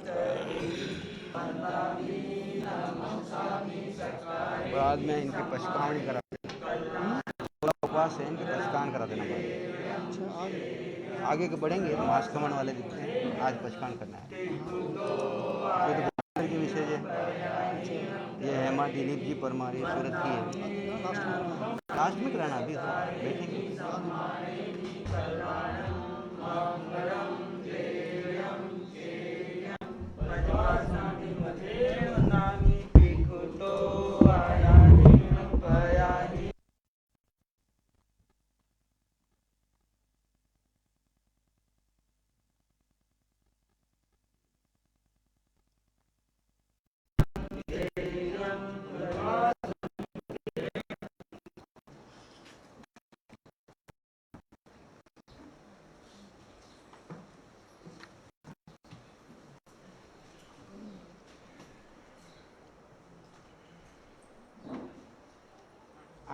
बाद में इनकी पचकावनी करा देना, उपवास है, इनकी पचकान करा देना। आगे के बढ़ेंगे तो मास खमन वाले दिखते हैं, आज पचकान करना है। ये तो की विषय है, ये हेमा दिलीप जी परमार, ये सूरत की है। लास्ट में कराना, अभी बैठेंगे।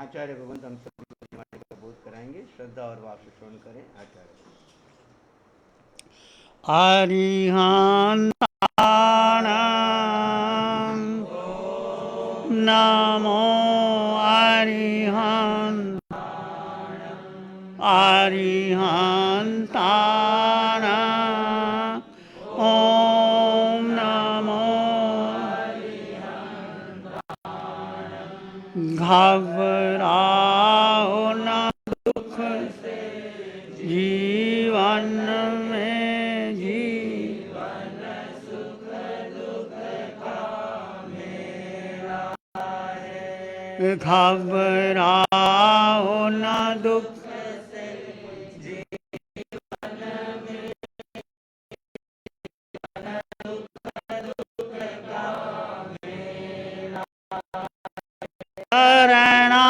आचार्य भगवंत हम सब का बोध कराएंगे, श्रद्धा और भाव से श्रवण करें। आचार्य अरिहंतानां नमो अरिहंतानां ओम नमो घबराओ न दुख जीवन में जीवन सुख दुख का मेला है। घबराओ न दुख से जीवन में दुख दुख का मेला करना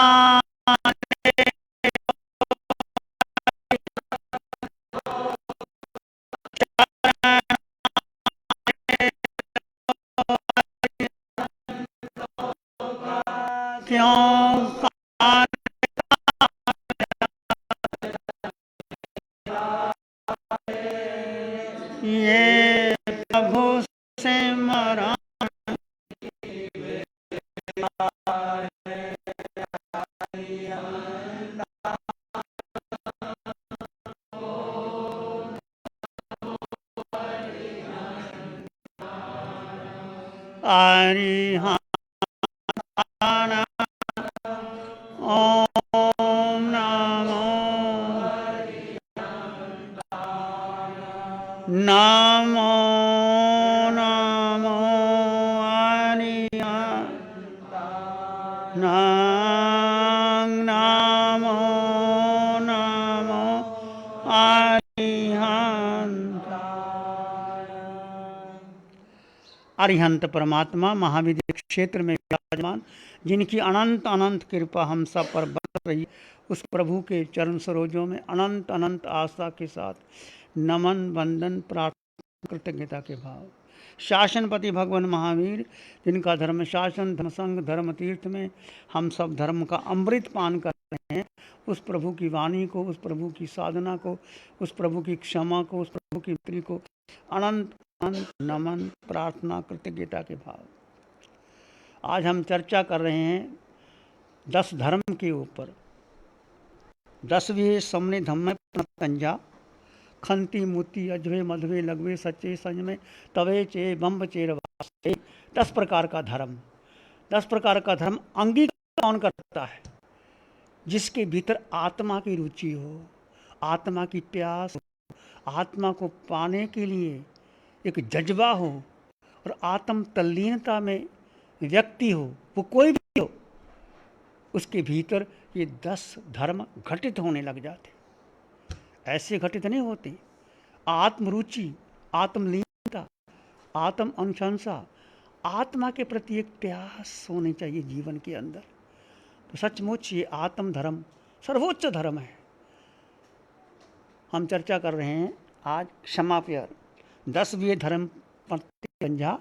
क्यों ये प्रभु से मरा अरिहंतानां ओम नमो नमो नमो नमो नमो अरिहंत परमात्मा महाविद्या क्षेत्र में विराजमान, जिनकी अनंत अनंत कृपा हम सब पर बरस रही, उस प्रभु के चरण सरोजों में अनंत अनंत आस्था के साथ नमन वंदन प्रार्थना कृतज्ञता के भाव। शासनपति भगवान महावीर, जिनका धर्म शासन धर्म संघ धर्म तीर्थ में हम सब धर्म का अमृत पान कर रहे हैं, उस प्रभु की वाणी को, उस प्रभु की साधना को, उस प्रभु की क्षमा को, उस प्रभु की मित्री को अनंत अनंत नमन प्रार्थना कृतज्ञता के भाव। आज हम चर्चा कर रहे हैं 10 धर्म के ऊपर। 10वें समने धम्मे पंजा खंती मुति अजवे मधवे लगवे सच्चे संजमे तवे चे बम्ब चेर वास्ते। 10 प्रकार का धर्म। 10 प्रकार का धर्म अंगीकार कौन करता है? जिसके भीतर आत्मा की रुचि हो, आत्मा की प्यास हो, आत्मा को पाने के लिए एक जज्बा हो और आत्म तल्लीनता में व्यक्ति हो, वो कोई भी हो, उसके भीतर ये 10 धर्म घटित होने लग जाते। ऐसे घटित नहीं होते। आत्मरुचि, आत्मलीनता, आत्म अनुशंसा, आत्मा के प्रति एक प्यास होनी चाहिए जीवन के अंदर। तो सचमुच ये आत्म धर्म सर्वोच्च धर्म है। हम चर्चा कर रहे हैं आज क्षमा पर। 10वें धर्म पंजा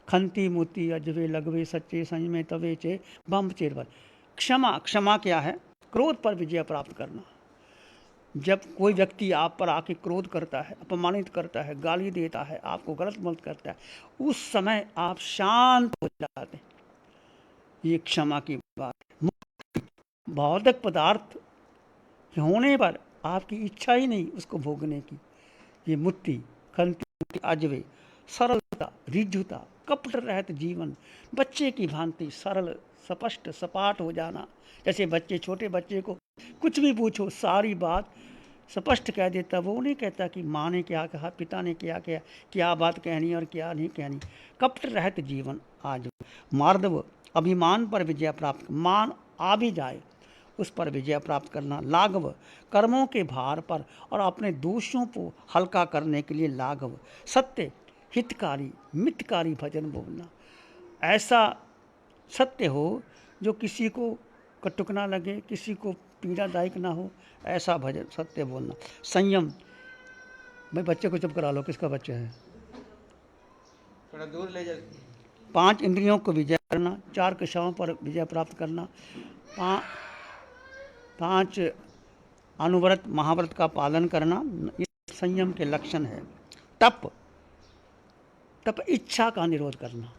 खंती मोती अजवे लगवे सच्चे संजमे तवे चे बम चेरवर। क्षमा, क्षमा क्या है? क्रोध पर विजय प्राप्त करना। जब कोई व्यक्ति आप पर आके क्रोध करता है, अपमानित करता है, गाली देता है, आपको गलत मत करता है, उस समय आप शांत हो जाते हैं। ये क्षमा की बात है। भौतिक पदार्थ होने पर आपकी इच्छा ही नहीं उसको भोगने की। ये मुक्ति, खंती, अजवे, सरलता, रिजुता, कपट रहित जीवन, बच्चे की भांति सरल, स्पष्ट, सपाट हो जाना। जैसे बच्चे, छोटे बच्चे को कुछ भी पूछो, सारी बात स्पष्ट कह देता। वो नहीं कहता कि माँ ने क्या कहा, पिता ने क्या किया, क्या बात कहनी और क्या नहीं कहनी। कपट रहित जीवन। आज मार्दव, अभिमान पर विजय प्राप्त, मान आ भी जाए उस पर विजय प्राप्त करना। लाघव, कर्मों के भार पर और अपने दोषों को हल्का करने के लिए लाघव। सत्य, हितकारी, मितकारी भजन बोलना। ऐसा सत्य हो जो किसी को कटुक ना लगे, किसी को पीड़ादायक ना हो, ऐसा भजन सत्य बोलना। संयम, भाई बच्चे को चुप करा लो, किसका बच्चा है? थोड़ा दूर ले जा। 5 इंद्रियों को विजय करना, 4 कक्षाओं पर विजय प्राप्त करना, 5 अनुव्रत महाव्रत का पालन करना, ये संयम के लक्षण है। तप, तप इच्छा का निरोध करना।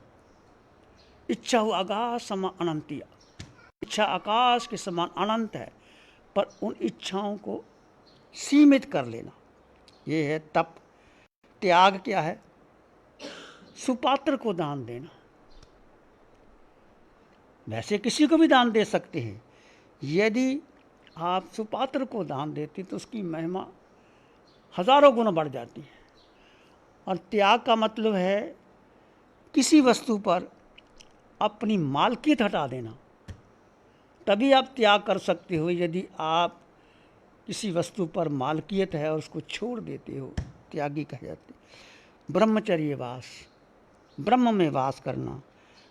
इच्छा हो आकाश समान अनंतिया, इच्छा आकाश के समान अनंत है, पर उन इच्छाओं को सीमित कर लेना, ये है तप। त्याग क्या है? सुपात्र को दान देना। वैसे किसी को भी दान दे सकते हैं। यदि आप सुपात्र को दान देते तो उसकी महिमा हजारों गुना बढ़ जाती है। और त्याग का मतलब है किसी वस्तु पर अपनी मालकियत हटा देना, तभी आप त्याग कर सकते हो। यदि आप किसी वस्तु पर मालकियत है और उसको छोड़ देते हो, त्यागी कहे जाते। ब्रह्मचर्य वास, ब्रह्म में वास करना,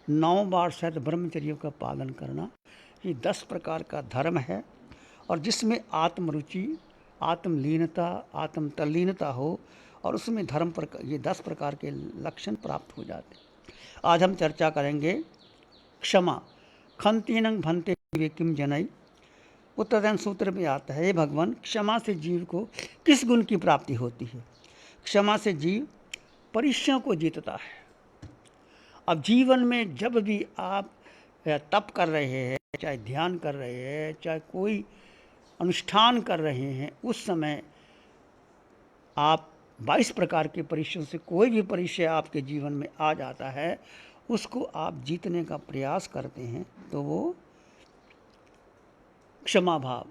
9 बार शायद ब्रह्मचर्यों का पालन करना, ये 10 प्रकार का धर्म है। और जिसमें आत्मरुचि, आत्मलीनता, आत्म तल्लीनता हो और उसमें धर्म पर ये 10 प्रकार के लक्षण प्राप्त हो जाते। आज हम चर्चा करेंगे क्षमा। खंतीनंग भंते किम जनई। उत्तरदान सूत्र में आता है, हे भगवान, क्षमा से जीव को किस गुण की प्राप्ति होती है? क्षमा से जीव परिश्रम को जीतता है। अब जीवन में जब भी आप तप कर रहे हैं, चाहे ध्यान कर रहे हैं, चाहे कोई अनुष्ठान कर रहे हैं, उस समय आप 22 प्रकार के परिश्रम से कोई भी परिचय आपके जीवन में आ जाता है उसको आप जीतने का प्रयास करते हैं तो वो क्षमा भाव,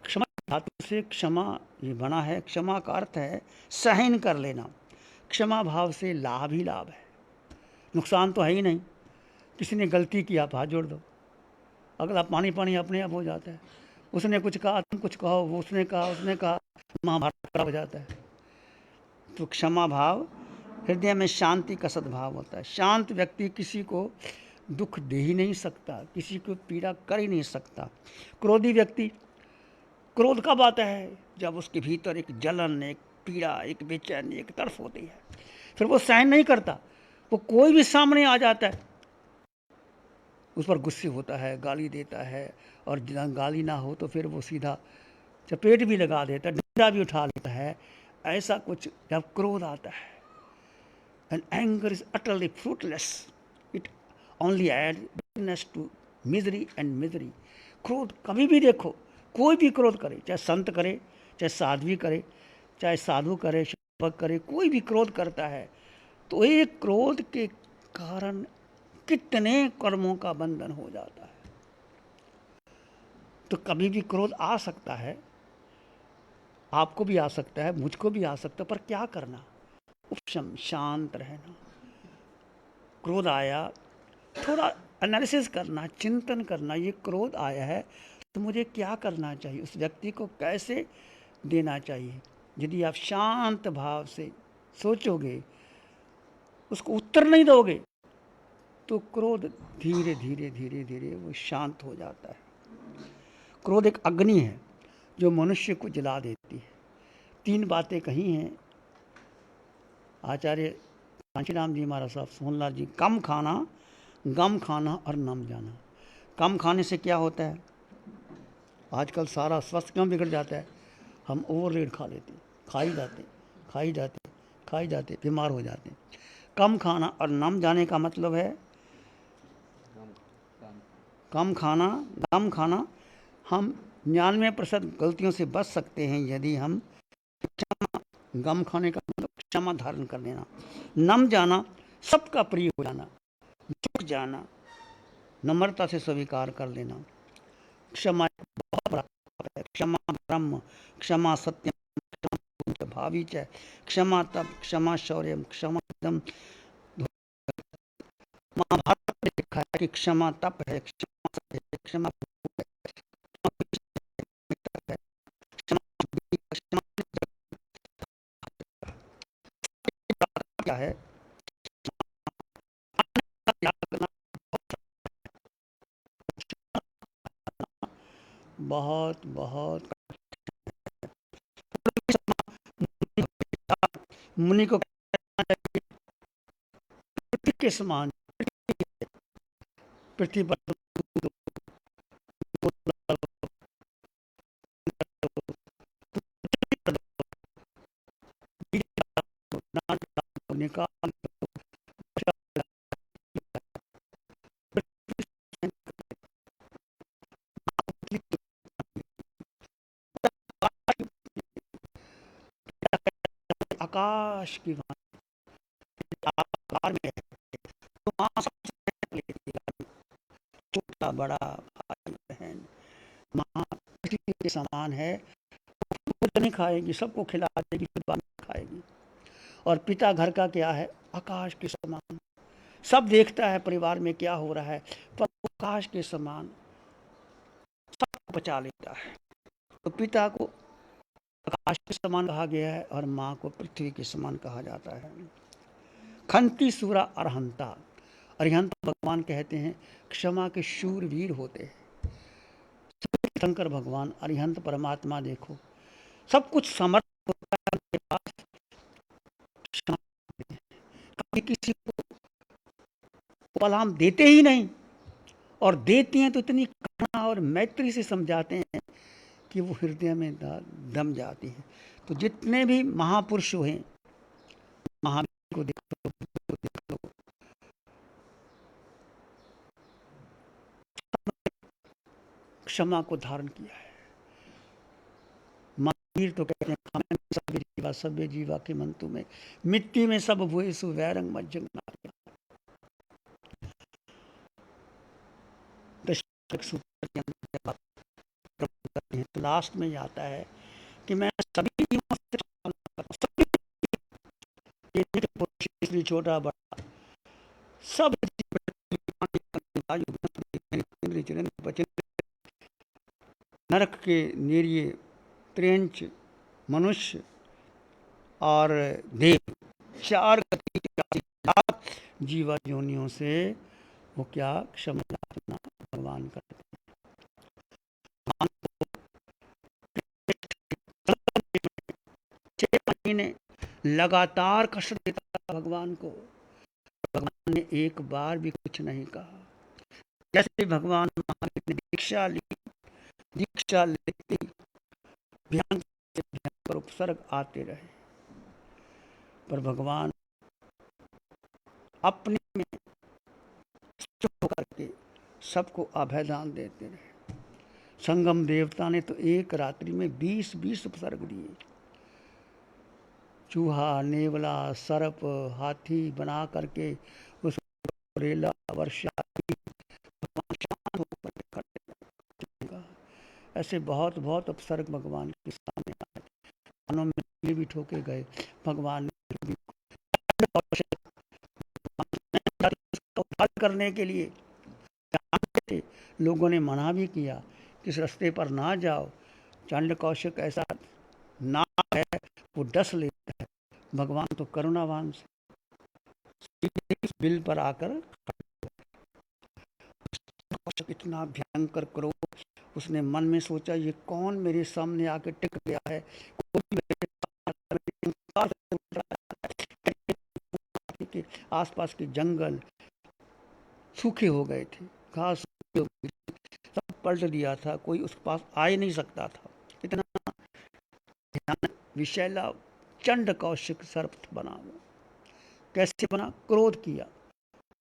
क्षमा धातु से क्षमा ये बना है। क्षमा का अर्थ है सहन कर लेना। क्षमा भाव से लाभ ही लाभ है, नुकसान तो है ही नहीं। किसी ने गलती की, आप हाथ जोड़ दो, अगला पानी पानी अपने आप हो जाता है। उसने कुछ कहा, तुम कुछ कहो, वो उसने कहा, महाभारत खड़ा हो जाता है। तो क्षमा भाव, हृदय में शांति का सद्भाव होता है। शांत व्यक्ति किसी को दुख दे ही नहीं सकता, किसी को पीड़ा कर ही नहीं सकता। क्रोधी व्यक्ति, क्रोध कब आता है? जब उसके भीतर एक जलन, एक पीड़ा, एक बेचैनी, एक तड़फ होती है, फिर वो सहन नहीं करता। वो कोई भी सामने आ जाता है, उस पर गुस्से होता है, गाली देता है, और गाली ना हो तो फिर वो सीधा चपेट भी लगा देता है, डंडा भी उठा लेता है। ऐसा कुछ जब क्रोध आता है, and anger is utterly fruitless, it only adds bitterness to misery and misery. क्रोध कभी भी देखो, कोई भी क्रोध करे, चाहे संत करे, चाहे साध्वी करे, चाहे साधु करे, भक्त करे, कोई भी क्रोध करता है तो एक क्रोध के कारण कितने कर्मों का बंधन हो जाता है। तो कभी भी क्रोध आ सकता है, आपको भी आ सकता है, मुझको भी आ सकता है, पर क्या करना? उपशम, शांत रहना। क्रोध आया, थोड़ा एनालिसिस करना, चिंतन करना, ये क्रोध आया है तो मुझे क्या करना चाहिए, उस व्यक्ति को कैसे देना चाहिए। यदि आप शांत भाव से सोचोगे, उसको उत्तर नहीं दोगे, तो क्रोध धीरे धीरे धीरे धीरे वो शांत हो जाता है। क्रोध एक अग्नि है जो मनुष्य को जला देती है। 3 बातें कही हैं आचार्य कांशीराम जी महाराज साहब, सोहनलाल जी। कम खाना, गम खाना और नम जाना। कम खाने से क्या होता है? आजकल सारा स्वास्थ्य क्यों बिगड़ जाता है? हम ओवररेट खा लेते, खाई जाते, बीमार हो जाते हैं। कम खाना और नम जाने का मतलब है कम खाना, गम खाना। हम 99% गलतियों से बच सकते हैं यदि हम क्षमा, गम खाने का मतलब क्षमा धारण कर लेना। नम जाना, सबका प्रिय हो जाना, झुक जाना, नम्रता से स्वीकार कर लेना। क्षमा बहुत बड़ा है। क्षमा ब्रह्म, क्षमा सत्यम, क्षमा भावी च, क्षमा तप, क्षमा शौर्यम, क्षमा दम। महाभारत में लिखा है कि क्षमा तप है, क्षमा सत्य है, क्षमा क्या है? बहुत बहुत मुनि को पृथ्वी के समान, पृथ्वी पर निकाल आकाश की आकार में है, तो माँ सबसे छोटा बड़ा भाई बहन, माँ पृथ्वी के समान है। नहीं खाएगी, सबको खिला देगी, फिर बाद में खाएगी। और पिता घर का क्या है? आकाश के समान। सब देखता है परिवार में क्या हो रहा है, पर आकाश के समान सब बचा लेता है। तो पिता को आकाश के समान कहा गया है और माँ को पृथ्वी के समान कहा जाता है। खंती सूरा अरहंता, अरिहंत भगवान कहते हैं क्षमा के शूरवीर होते हैं। शंकर भगवान अरिहंत परमात्मा देखो, सब कुछ समर्थ होता है उनके पास, कभी किसी को पलाम देते ही नहीं, और देती हैं तो इतनी करुणा और मैत्री से समझाते हैं कि वो हृदय में दम जाती है। तो जितने भी महापुरुष हुए, महावीर को देख लो, क्षमा को धारण किया है। महावीर तो कहते हैं सभ्य जीवा के मंतु में, मिट्टी में सब भूए सु वैरंग मज्जंग नारिया। एक सूत्र के अंदर जब आप प्रकट करते हैं तो लास्ट में ये आता है कि मैं सभी जीवों से प्रार्थना करता हूं, सभी, ये नहीं कि पुरुष स्त्री छोटा बड़ा, सब जीव, वायु, इंद्रिय, चिरंद्र, वचन, नरक के निरीय, त्रेंच, मनुष्य और देव, चार गति के लाख जीवा योनियों से वो क्या क्षमा याचना भगवान करते हैं। 6 महीने लगातार कष्ट देता था भगवान को, भगवान ने एक बार भी कुछ नहीं कहा। जैसे भगवान महावीर ने दीक्षा ली, दीक्षा लेते भयंकर से भयंकर उपसर्ग आते रहे, पर भगवान अपने में चुप होकर के सबको अभयदान देते रहे। संगम देवता ने तो एक रात्रि में 20-20 उपसर्ग दिए। चूहा, नेवला, सर्प, हाथी बना करके उस रेला वर्षा शांत होकर खड़े रहेगा। ऐसे बहुत बहुत उपसर्ग भगवान के सामने आए, कानों में भी ठोके गए। भगवान ने भी उद्धार करने के लिए जानते थे, लोगों ने मना भी किया कि इस रास्ते पर ना जाओ, चंड कौशिक ऐसा ना है, वो डस लेता है। भगवान तो करुणावान से बिल पर आकर कौशिक इतना भयंकर क्रोध, उसने मन में सोचा ये कौन मेरे सामने आकर टिक गया है, कोई मेरे के आसपास के जंगल सूखे हो गए थे, घास सब पलट दिया था, कोई उसके पास आ ही नहीं सकता था। इतना भयानक विषैला चंड कौशिक सर्प बना वो। कैसे बना? क्रोध किया,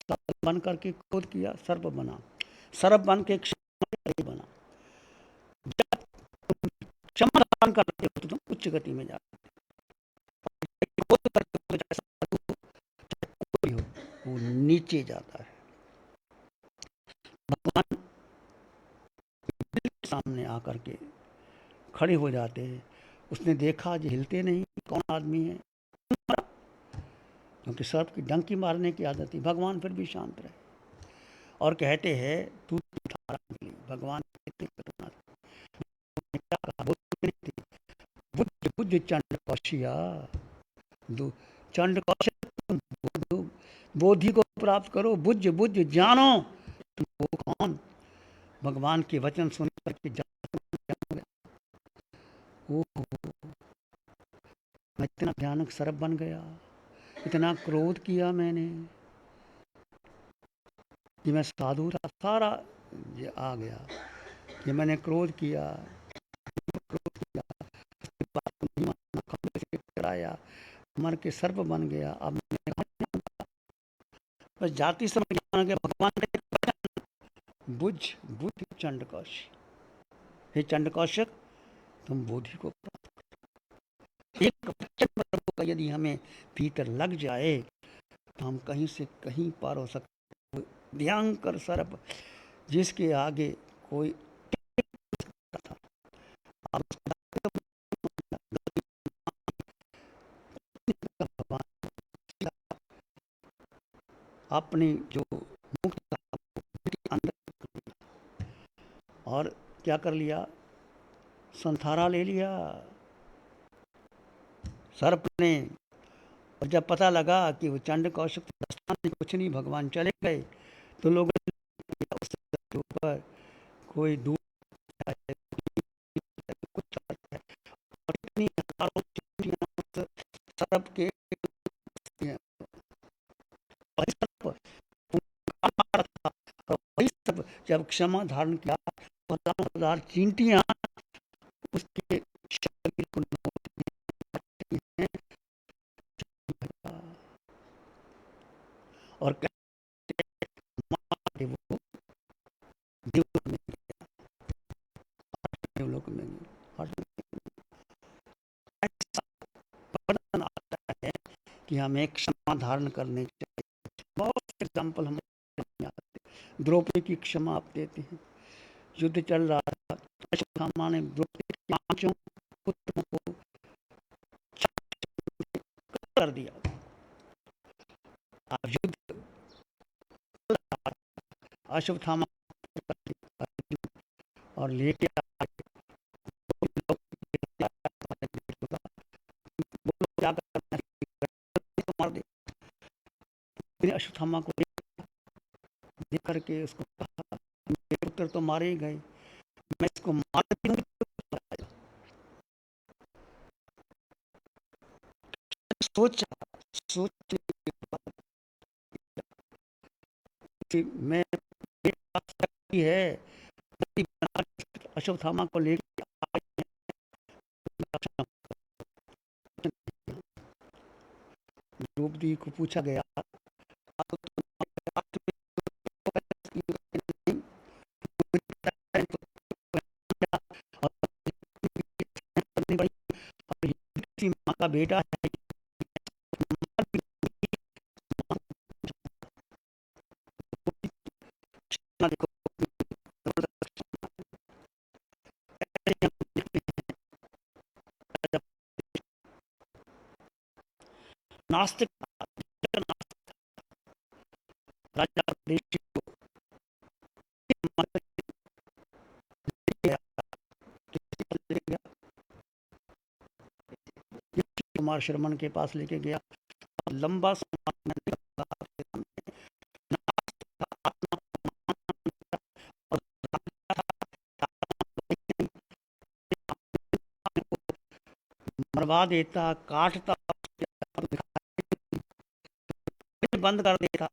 सर्प बन करके क्रोध किया, सर्प बना, सर्प बन के क्षमा बना। जब तुम क्षमा दान करते हो तो तुम उच्च गति में जाते हो, वो नीचे जाता है। भगवान सामने आकर के खड़े हो जाते हैं। उसने देखा जो हिलते नहीं, कौन आदमी है, क्योंकि सर्प की डंकी मारने की आदत थी। भगवान फिर भी शांत रहे और कहते हैं तू भगवान बुद्ध चंड कौशिया, चंड कौशिक बोधि को प्राप्त करो, बुझ बुझ जानो तुम वो कौन। भगवान के वचन सुन करके मैं इतना भयानक सर्प बन गया, इतना क्रोध किया मैंने कि मैं साधु था, सारा ये आ गया कि मैंने क्रोध किया, कराया, मर के सर्प बन गया। अब बस जाति समझ गया भगवान बुझ बुद्धि चंड कौशिक, हे चंड कौशिक तुम बोधि को प्राप्त करो। एक प्रभु का यदि हमें भीतर लग जाए तो हम कहीं से कहीं पार हो सकते। भयंकर सर्प जिसके आगे कोई था, अपनी जो मुक्त अंदर और क्या कर लिया, संथारा ले लिया सर्प ने। और जब पता लगा कि वो चंड कौशिक कुछ नहीं, भगवान चले गए, तो लोगों के ऊपर कोई दूर सर्प के जब क्षमा धारण किया, 50,000 चींटियां उसके शरीर को और वो देवलोक में आता है कि हमें क्षमा धारण करने चाहिए। बहुत एग्जाम्पल हम द्रौपदी की क्षमा आप देते हैं, युद्ध चल रहा था। अश्वत्थामा ने द्रौपदी के 5 पुत्रों को कर दिया। अब युद्ध अश्वत्थामा और लेके मार दे। अश्वत्थामा को देख करके उसको कहा, मेरे पुत्र तो मारे ही गए, मैं इसको मार दूंगी। सोच सोच कि मैं है अश्वत्थामा को लेकर द्रौपदी को पूछा गया, माँ का बेटा है, नास्तिक राजा कुमार शर्मन के पास लेके गया। लंबा मरवा देता, काटता, बंद कर देता।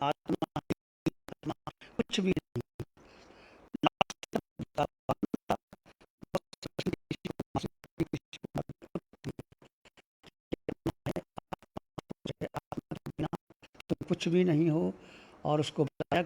आत्मा कुछ भी तो कुछ भी नहीं हो। और उसको बताया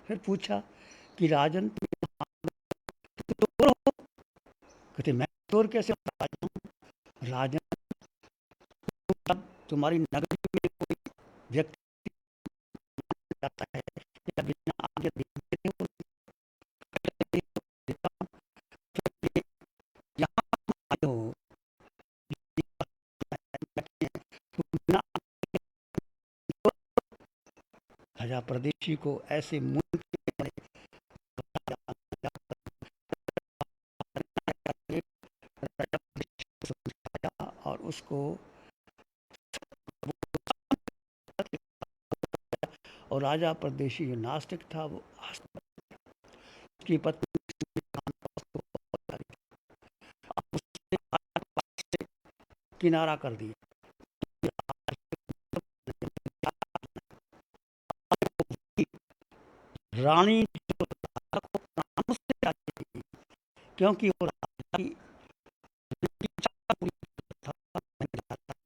फिर पूछा कि राजन कहते मैं चोर कैसे राजन, तुम्हारी नगरी में कोई व्यक्ति जाता है या बिना आगे देखे यहाँ आए हो, राजा परदेशी को ऐसे मुंह और उसको और राजा परदेशी नास्तिक था, वो उसकी पत्नी किनारा कर दिया। रानी क्योंकि वो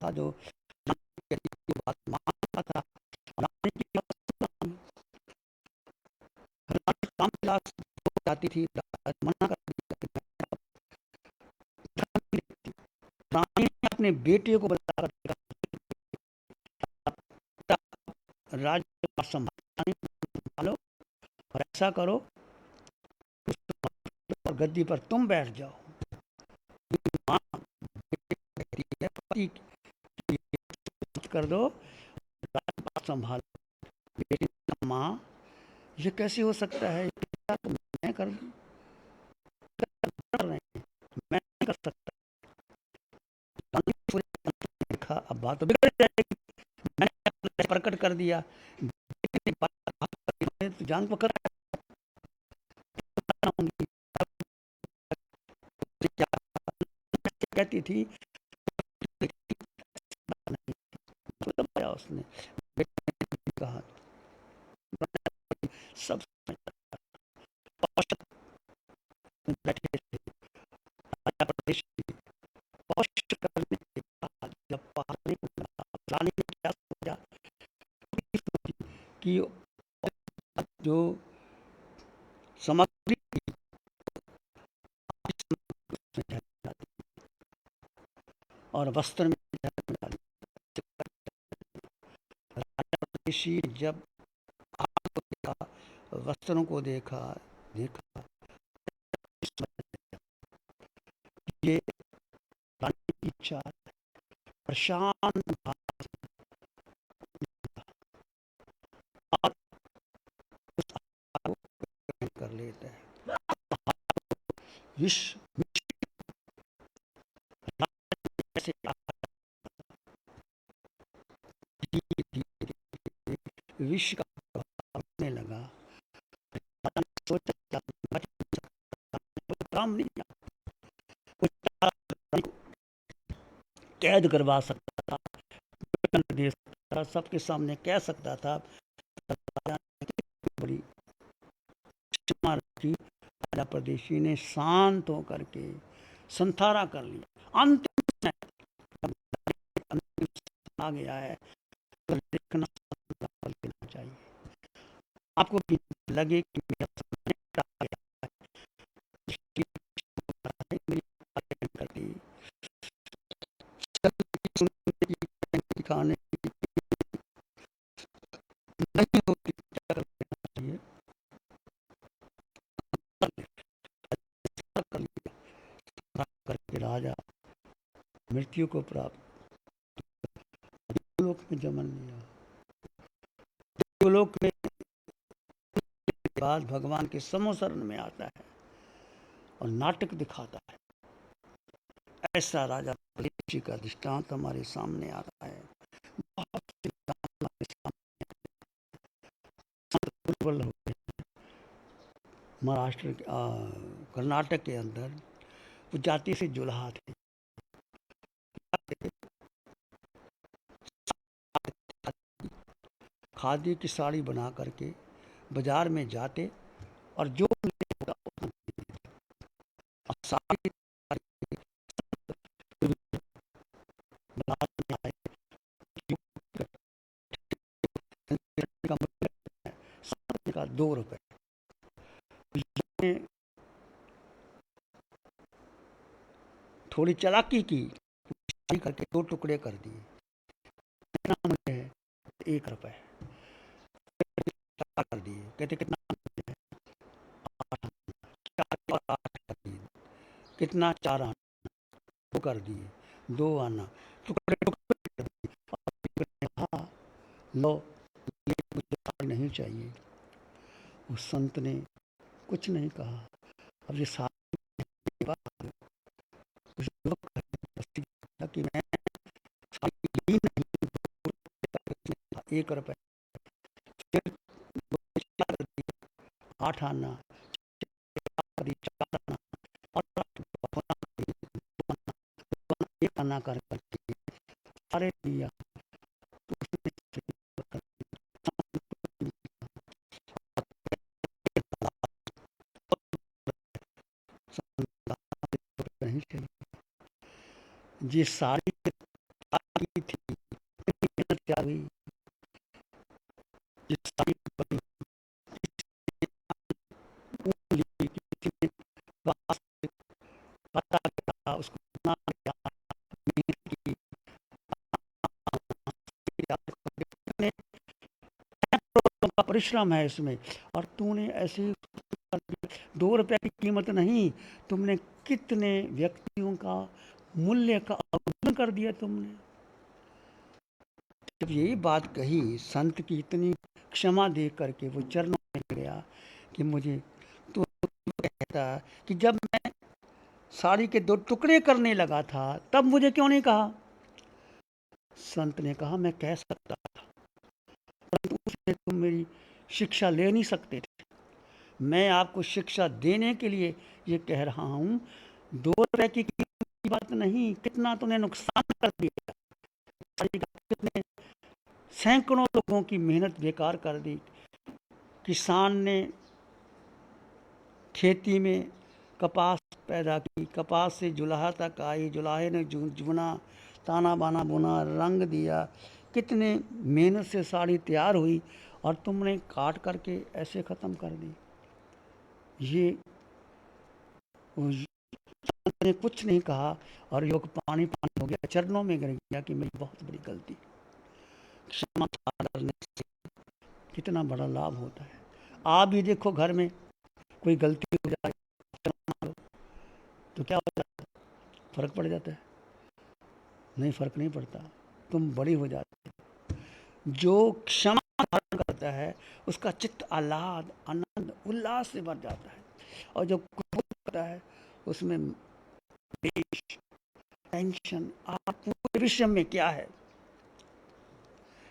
था जो बात मानता था, जाती थी, मना कर रानी ने अपने बेटे को बता राज्य संभालो और ऐसा करो और गद्दी पर तुम बैठ जाओ। कर दो, संभालो। बेटी माँ ये कैसे हो सकता है, तो मैं कर दूं, मैं नहीं कर सकता। देखा अब बात तो बिगड़ जाएगी, मैंने प्रकट कर दिया, तो जान पकड़ कहती थी उसने कहा सब बैठे करने के बाद जब पहाड़ी रानी ने क्या सोचा कि जो और वस्त्र में जहर डाली। राजा ऋषि जब आग को देखा, वस्त्रों को देखा, ये रानी की इच्छा है। प्रशांत भाव आप उस आग को कर लेते हैं। विश्व ऐसे विश्व का प्रभाव होने लगा। सोचा काम नहीं किया, कैद करवा सकता था, दे सकता था, सबके सामने कह सकता था। बड़ी क्षमा रखी। राजा परदेशी ने शांत होकर के संथारा कर लिया। अंतिम आ गया है तो लिखना लेना चाहिए। आपको भी लगे कि मेरा समय आ गया है, दिखाने नहीं होती चाहिए करके राजा मृत्यु को प्राप्त लोक में जन्म लिया। लोक में बाद भगवान के समोसरण में आता है और नाटक दिखाता है। ऐसा राजा परीक्षी का दृष्टांत हमारे सामने आ रहा है। बहुत महाराष्ट्र कर्नाटक के अंदर वो जाति से जुल्हा थे। खादी की साड़ी बना करके बाजार में जाते और जो साड़ी का 2 रुपए थोड़ी चालाकी की करके 2 टुकड़े कर दिए। कितना मुझे है? 1 रुपए कर दिए। कहते कितना है? 8 4 और 8 कर दिए। कितना? 4 आना। वो कर दिए 2 आना। टुकड़े टुकड़े कर दिए। हाँ लो, मुझे नहीं चाहिए। उस संत ने कुछ नहीं कहा। अब ये सारी कि मैं 1 रुपए 8 आना 4 आना और 1 आना कर सारे दिया। नहीं चाहिए। ये सारी थी पता उसको परिश्रम है इसमें, और तूने ऐसे 2 रुपए की कीमत नहीं, तुमने कितने व्यक्तियों का मूल्य का अवमूल्यन कर दिया तुमने। जब यही बात कही, संत की इतनी क्षमा दे करके वो चरणों में गया कि मुझे तो कहता कि जब मैं साड़ी के 2 टुकड़े करने लगा था तब मुझे क्यों नहीं कहा। संत ने कहा मैं कह सकता था, परंतु उसमें तुम मेरी शिक्षा ले नहीं सकते थे। मैं आपको शिक्षा देने के लिए ये कह रहा हूँ। 2 रुपए की बात नहीं, कितना तुमने नुकसान कर दिया। कितने सैकड़ों लोगों की मेहनत बेकार कर दी। किसान ने खेती में कपास पैदा की, कपास से जुलाहा तक आई, जुलाहे ने जुना ताना बाना बुना, रंग दिया, कितने मेहनत से साड़ी तैयार हुई और तुमने काट करके ऐसे ख़त्म कर दी। ये ने कुछ नहीं कहा और योग पानी पानी हो गया, चरणों में गिर गया कि मेरी बहुत बड़ी गलती। क्षमा करने से कितना बड़ा लाभ होता है। आप भी देखो, घर में कोई गलती हो जाए तो क्या हो जाता है? फर्क पड़ जाता है? नहीं, फर्क नहीं पड़ता, तुम बड़ी हो जाती है। जो क्षमा धारण करता है उसका चित्त आह्लाद, आनंद, उल्लास से भर जाता है। और जो क्रोध करता है उसमें देश, टेंशन, आप पूरे विश्व में क्या है,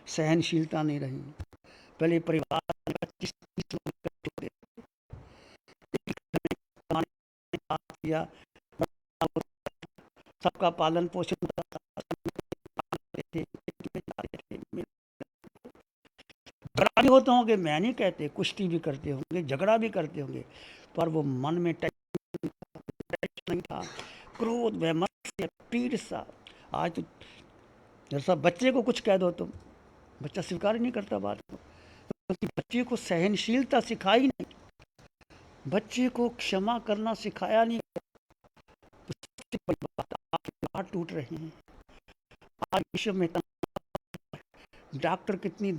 सहनशीलता नहीं रही। पहले परिवार में 25-30 लोग इकट्ठे किया, सबका पालन पोषण झगड़ा भी होते होंगे, मैं नहीं कहते, कुश्ती भी करते होंगे, झगड़ा भी करते होंगे, पर वो मन में टेंशन नहीं था, क्रोध, वैमनस्य, पीड़ सा। आज तो जैसा बच्चे को कुछ कह दो तुम, बच्चा स्वीकार ही नहीं करता बात को, क्योंकि बच्चे को सहनशीलता सिखाई नहीं, बच्चे को क्षमा करना सिखाया नहीं। हाथ टूट रहे हैं आज विश्व में, डॉक्टर कितनी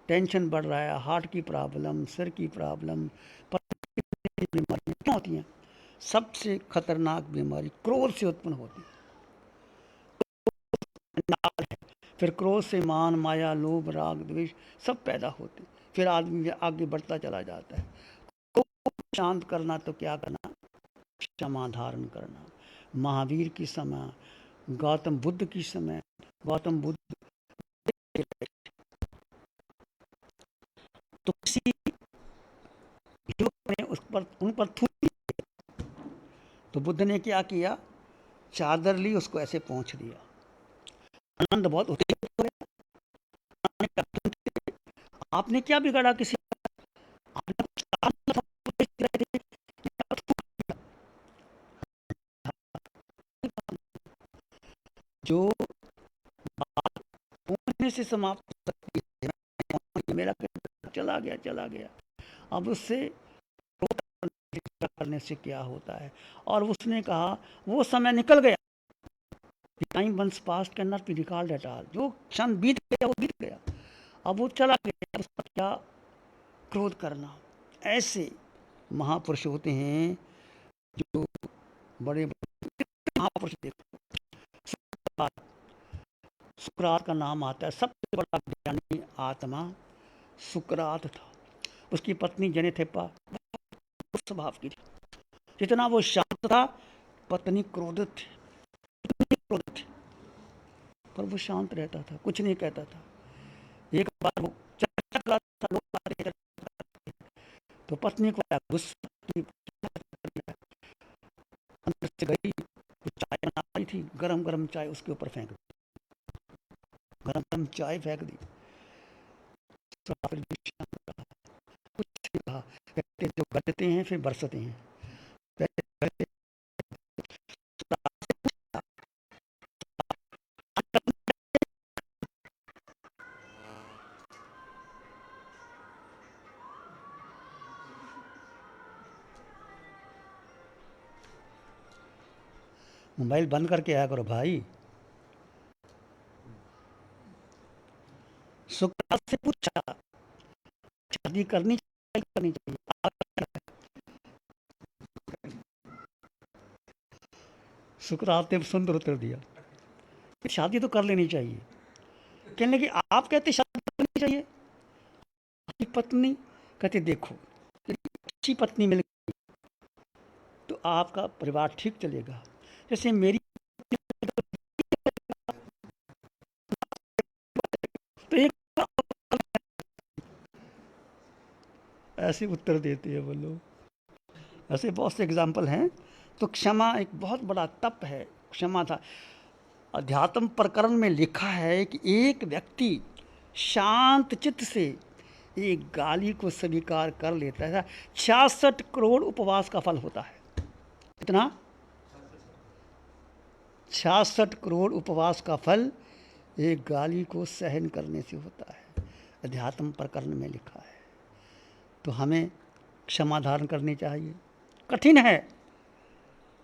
टेंशन बढ़ रहा है, हार्ट की प्रॉब्लम, सिर की प्रॉब्लम, बीमारियां क्यों होती हैं? सबसे खतरनाक बीमारी क्रोध से उत्पन्न होती है। फिर क्रोध से मान, माया, लोभ, राग, द्वेष सब पैदा होते, फिर आदमी आगे बढ़ता चला जाता है। क्रोध शांत करना तो क्या करना? क्षमा धारण करना। महावीर की समय, गौतम बुद्ध की समय, गौतम बुद्ध तो किसी युवक ने उन पर थूक, तो बुद्ध ने क्या किया? चादर ली, उसको ऐसे पहुंच दिया। आनंद बहुत उत्तेजित हो गया। आपने क्या बिगाड़ा किसी? जो बात पहुंचने से समाप्त हो सकती है, मेरा चला गया, अब उससे करने से क्या होता है? और उसने कहा वो समय निकल गया, time once past can not be recalled at all. जो क्षण बीत गया वो बीत गया, अब वो चला गया, उसका क्या क्रोध करना। ऐसे महापुरुष होते हैं जो बड़े महापुरुष। देखो, सुकरात का नाम आता है, सबसे बड़ा ज्ञानी आत्मा सुकरात था। उसकी पत्नी जनेथेपा स्वभाव की थी, जितना वो शांत था पत्नी क्रोधित थी, पर वो शांत रहता था, कुछ नहीं कहता था। एक बार वो चर्चा कर रहा था, लोग तो पत्नी को गुस्सा, अंदर से गई, चाय बना रही थी, गरम गरम चाय उसके ऊपर फेंक दी, गरम गरम चाय फेंक दी। कुछ कहा, कहते जो गलते हैं फिर बरसते हैं। मोबाइल बंद करके आया करो भाई। सुकरात से पूछा, शादी करनी चाहिए? सुकरात ने सुंदर उत्तर दिया, शादी तो कर लेनी चाहिए। कहने लगी आप कहते शादी करनी चाहिए, आपकी पत्नी कहते देखो अच्छी पत्नी मिल गई तो आपका परिवार ठीक चलेगा, जैसे मेरी तो एक ऐसे उत्तर देते हैं वो लोग। ऐसे बहुत से एग्जाम्पल हैं। तो क्षमा एक बहुत बड़ा तप है, क्षमा था। अध्यात्म प्रकरण में लिखा है कि एक व्यक्ति शांत चित्त से एक गाली को स्वीकार कर लेता है, 66 करोड़ उपवास का फल होता है। कितना? 66 करोड़ उपवास का फल एक गाली को सहन करने से होता है, अध्यात्म प्रकरण में लिखा है। तो हमें क्षमा धारण करनी चाहिए। कठिन है,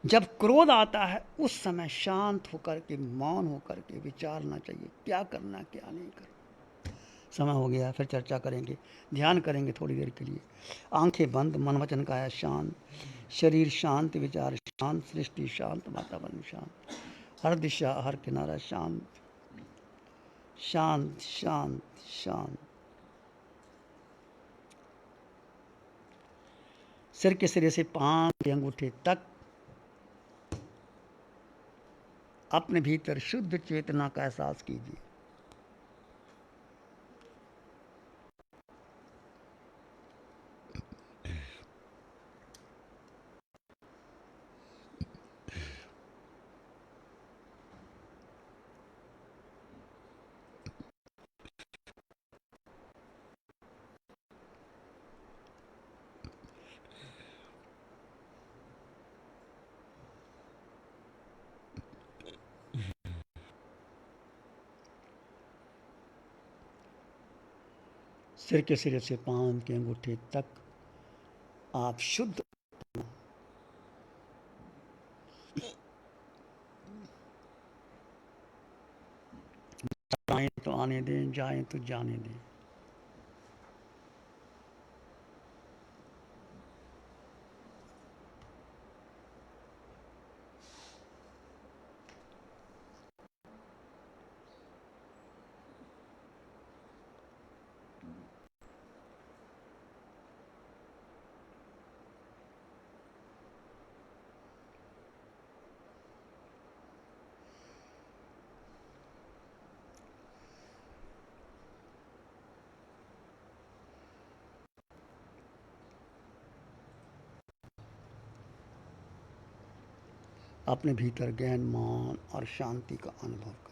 जब क्रोध आता है उस समय शांत होकर के, मौन होकर के विचारना चाहिए क्या करना क्या नहीं करना। समय हो गया, फिर चर्चा करेंगे, ध्यान करेंगे थोड़ी देर के लिए। आंखें बंद, मन वचन काया शांत, शरीर शांत, विचार शांत, सृष्टि शांत, वातावरण शांत, हर दिशा हर किनारा शांत, शांत शांत शांत। सिर के सिरे से पांव के अंगूठे तक अपने भीतर शुद्ध चेतना का एहसास कीजिए। सिर के सिरे से पांव के अंगूठे तक आप शुद्ध, आए तो आने दें, जाए तो जाने दें। अपने भीतर गहन मौन और शांति का अनुभव करें।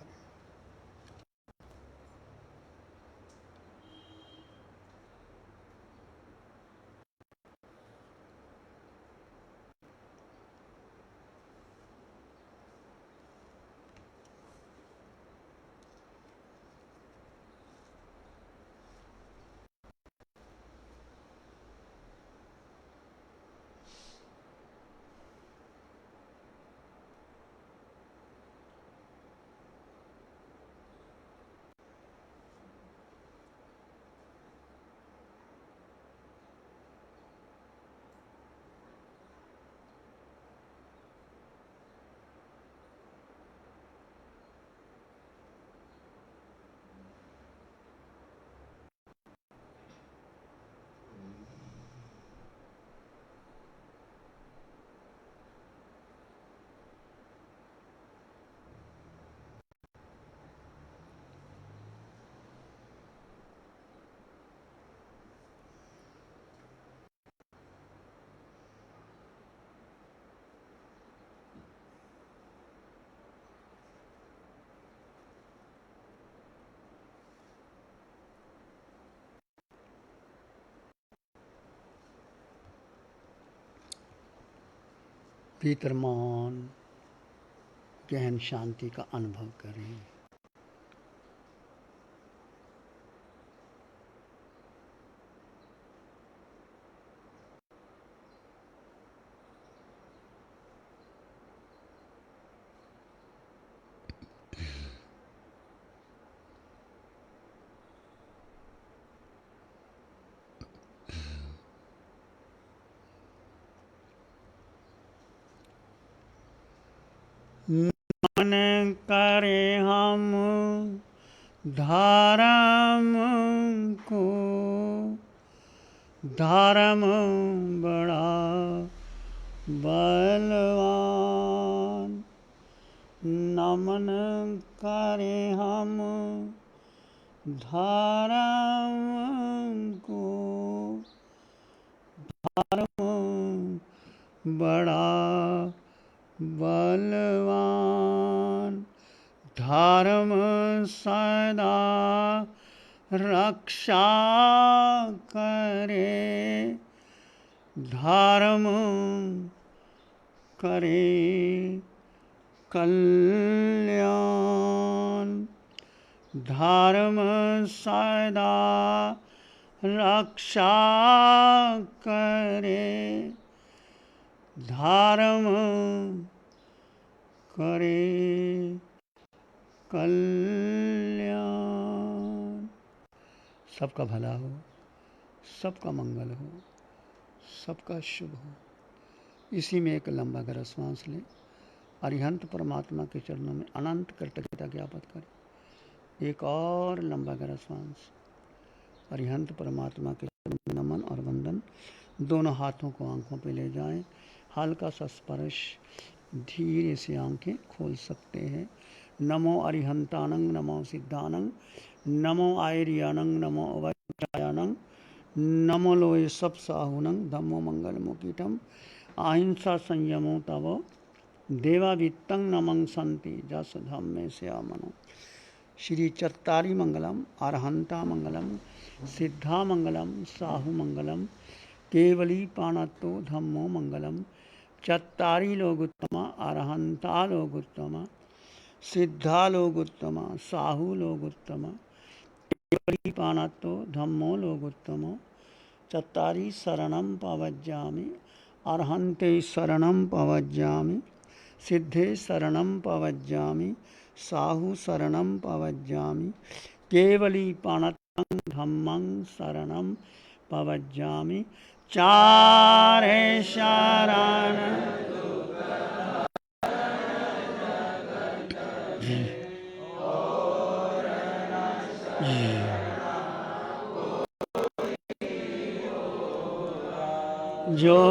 भीतर मौन गहन शांति का अनुभव करें। मन करे हम धर्म को, धर्म बड़ा बलवान। नमन करे हम धर्म को, धर्म बड़ा बलवान। धर्म सदा रक्षा करे, धर्म करे कल्याण। धर्म सदा रक्षा करे, धर्म करे कल्याण। सबका भला हो, सबका मंगल हो, सबका शुभ हो। इसी में एक लंबा गहरा श्वास लें। अरिहंत परमात्मा के चरणों में अनंत कृतज्ञता ज्ञापित करें। एक और लंबा गहरा श्वास। अरिहंत परमात्मा के चरणों में नमन और वंदन। दोनों हाथों को आंखों पे ले जाएं। हल्का सा स्पर्श, धीरे से आंखें खोल सकते हैं। नमो अरिहंतानंग, नमो सिद्धानंग, नमो आयरियानंग, नमो अवैयानंग, नमो लोए सब साहुनंग, धम्मो मंगल मुकीटम, अहिंसा संयमो तवो देवावित्तं नमं संति जस धम्मे श्यामनो। श्री चत्तारी मंगलम, अरहंता मंगलम, सिद्धा मंगलम, साहु मंगलम, केवली पाणत्तो धम्मो मंगलम। चत्तारी लोगुत्तमा, अरहंता लोगुत्तमा, सिद्धा लोगुत्तमा, साहु लोगुत्तमा, केवली पाणत्तो धम्मो लोगुत्तमो। चत्तारी शरणं पवज्जामि, अरहन्ते शरणं पवज्जामि, सिद्धे शरणं पवज्जामि, साहु शरणं पवज्जामि, केवली पाणत्तं धम्मं शरणं पवज्जामि। चारे शरण जो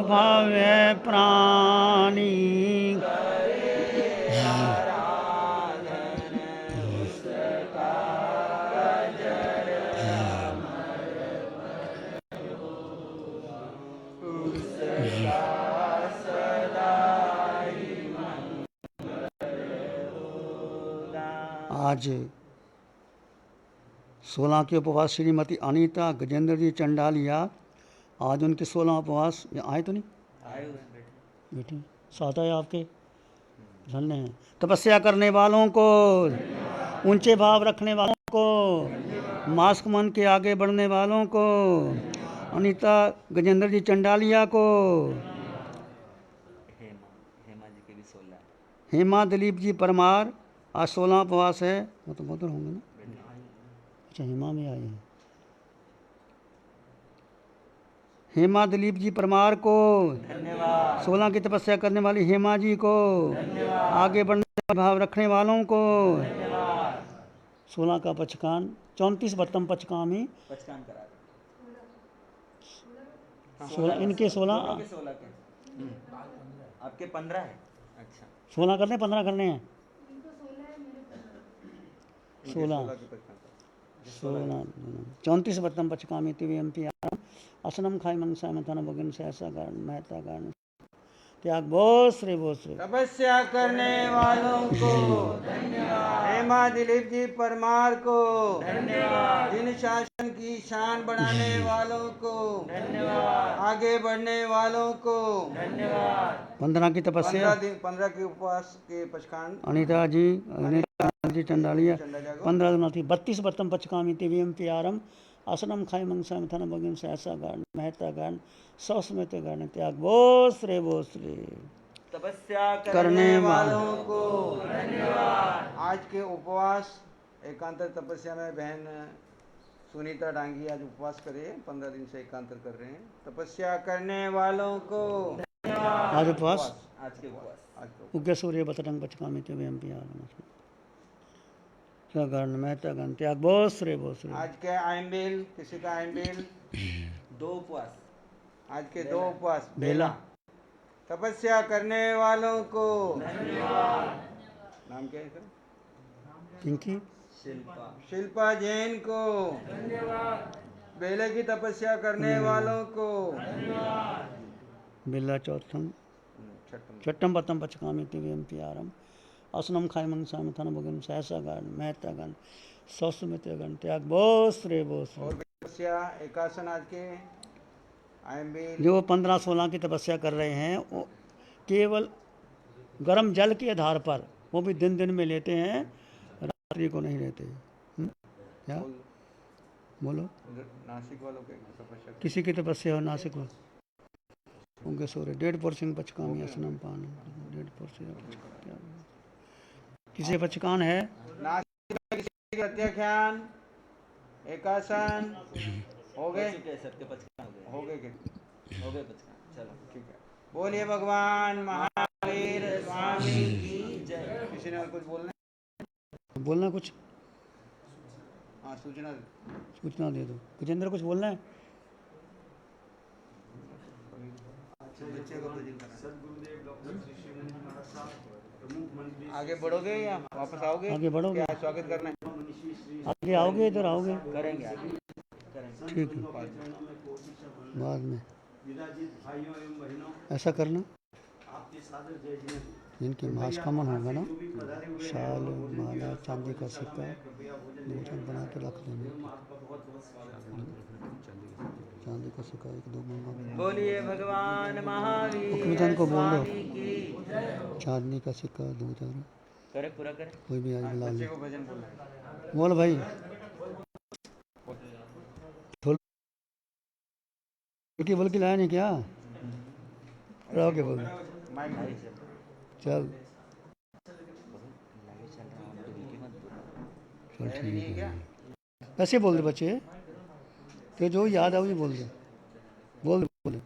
भव्य प्राणी आज 16 के उपवास श्रीमती अनीता गजेंद्र जी चंडालिया, आज उनके 16 उपवास आए तो नहीं आए बेटी साथ आए आपके, धन्य हैं। तपस्या करने वालों को, ऊंचे भाव रखने वालों को, मास्क मन के आगे बढ़ने वालों को, अनीता गजेंद्र जी चंडालिया को, हेमा जी के भी 16 है। हेमा दिलीप जी परमार, आज 16 उपवास है। वो तो बहुत होंगे ना। अच्छा, हेमा में आए हैं। हेमा दिलीप जी परमार को धन्यवाद। 16 की तपस्या करने वाली हेमा जी को धन्यवाद। आगे बढ़ने का भाव रखने वालों को धन्यवाद। 16 का पचकान, 34 बत्तम पचकामी, पचकान करा 16 इनके 16 के 16 के आपके 15 है। अच्छा 16 करने 15 करने हैं। 16 34 बत्तम पचकामी तिव्यम्पि आरम असनम खाई मंगसा मथन बगन से ऐसा कारण महता कारण त्याग बोस रे बोस रे। तपस्या करने वालों को धन्यवाद। हेमा दिलीप जी परमार को धन्यवाद। जिन शासन की शान बढ़ाने वालों को धन्यवाद। आगे बढ़ने वालों को धन्यवाद। 15 की तपस्या, 15 के उपवास के पचकान अनीता जी जी चंडालिया 15 दिन थी। 32 बत्तम पचकामी तिव्यम्पि आरम असनम खाई मंगसा मथन बगन से ऐसा कारण महता कारण सौ समेत कारण त्याग बोस रे बोस रे। तपस्या करने वालों को धन्यवाद। आज के उपवास एकांतर तपस्या में बहन सुनीता डांगी आज उपवास करे, 15 दिन से एकांतर कर रहे हैं। तपस्या करने वालों को धन्यवाद। आज उपवास, आज के उपवास उग्र सूर्य बतरंग पचकामी तिव्यम्पि आरम कारण महता कारण त्याग बोस रे बोस रे। आज के आइमबेल, किसी का आइमबेल 2 उपवास, आज के 2 उपवास बेला। तपस्या करने वालों को धन्यवाद। नाम क्या है सर? पिंकी शिल्पा जैन को धन्यवाद। बेले की तपस्या करने वालों को धन्यवाद। बिल्ला चौथम छठम बत्तम पचकामी तिव्यम्पि आरम असनम खाई मंगसा मथन बगन सहसा गण महता गण सौसमित गण त्याग बोस रे बोस। और तपस्या एकासन आज के आइमबेल जो 15-16 की तपस्या कर रहे हैं वो केवल गर्म जल के आधार पर, वो भी दिन दिन में लेते हैं, रात्रि को नहीं लेते। क्या बोलो? नासिक वालों के तपस्या किसी की तपस्या हो नासिक हो होंगे सोरे 1.5% पचकामी असनम पान 1.5% पचका किसे पचकान है प्रत्याख्यान एकासन हो गए सबके 55 हो गए क्या? हो गए 55 चलो ठीक है। बोलिए भगवान महावीर स्वामी की जय। किसी ने और कुछ बोलना है? बोलना कुछ हाँ सूचना सूचना दे दो गजेंद्र कुछ बोलना है बच्चे को भजन करना। आगे बढ़ोगे या वापस आओगे? आगे बढ़ोगे क्या स्वागत करना है? आगे आओगे इधर आओगे करेंगे आगे करेंगे ठीक है बाद में ऐसा करना जिनके मास कामन होगा ना शाल माला चांदी का सिक्का भोजन बना के रख देंगे चांदी का सिक्का 1-2 मंगा बोलिए भगवान महावीर कृतन को बोल दो स्वामी की जय। चांदी का सिक्का 2-4 करे पूरा करे कोई भी आज बुला ले बच्चे को भजन बोलना है। बोल भाई ढोलकी बोल के लाया नहीं क्या रहो के बोल माइक चल चल तैयारी नहीं है ठीक क्या? है ऐसे बोल दे बच्चे तो जो याद आओ ये बोल दे बोल दे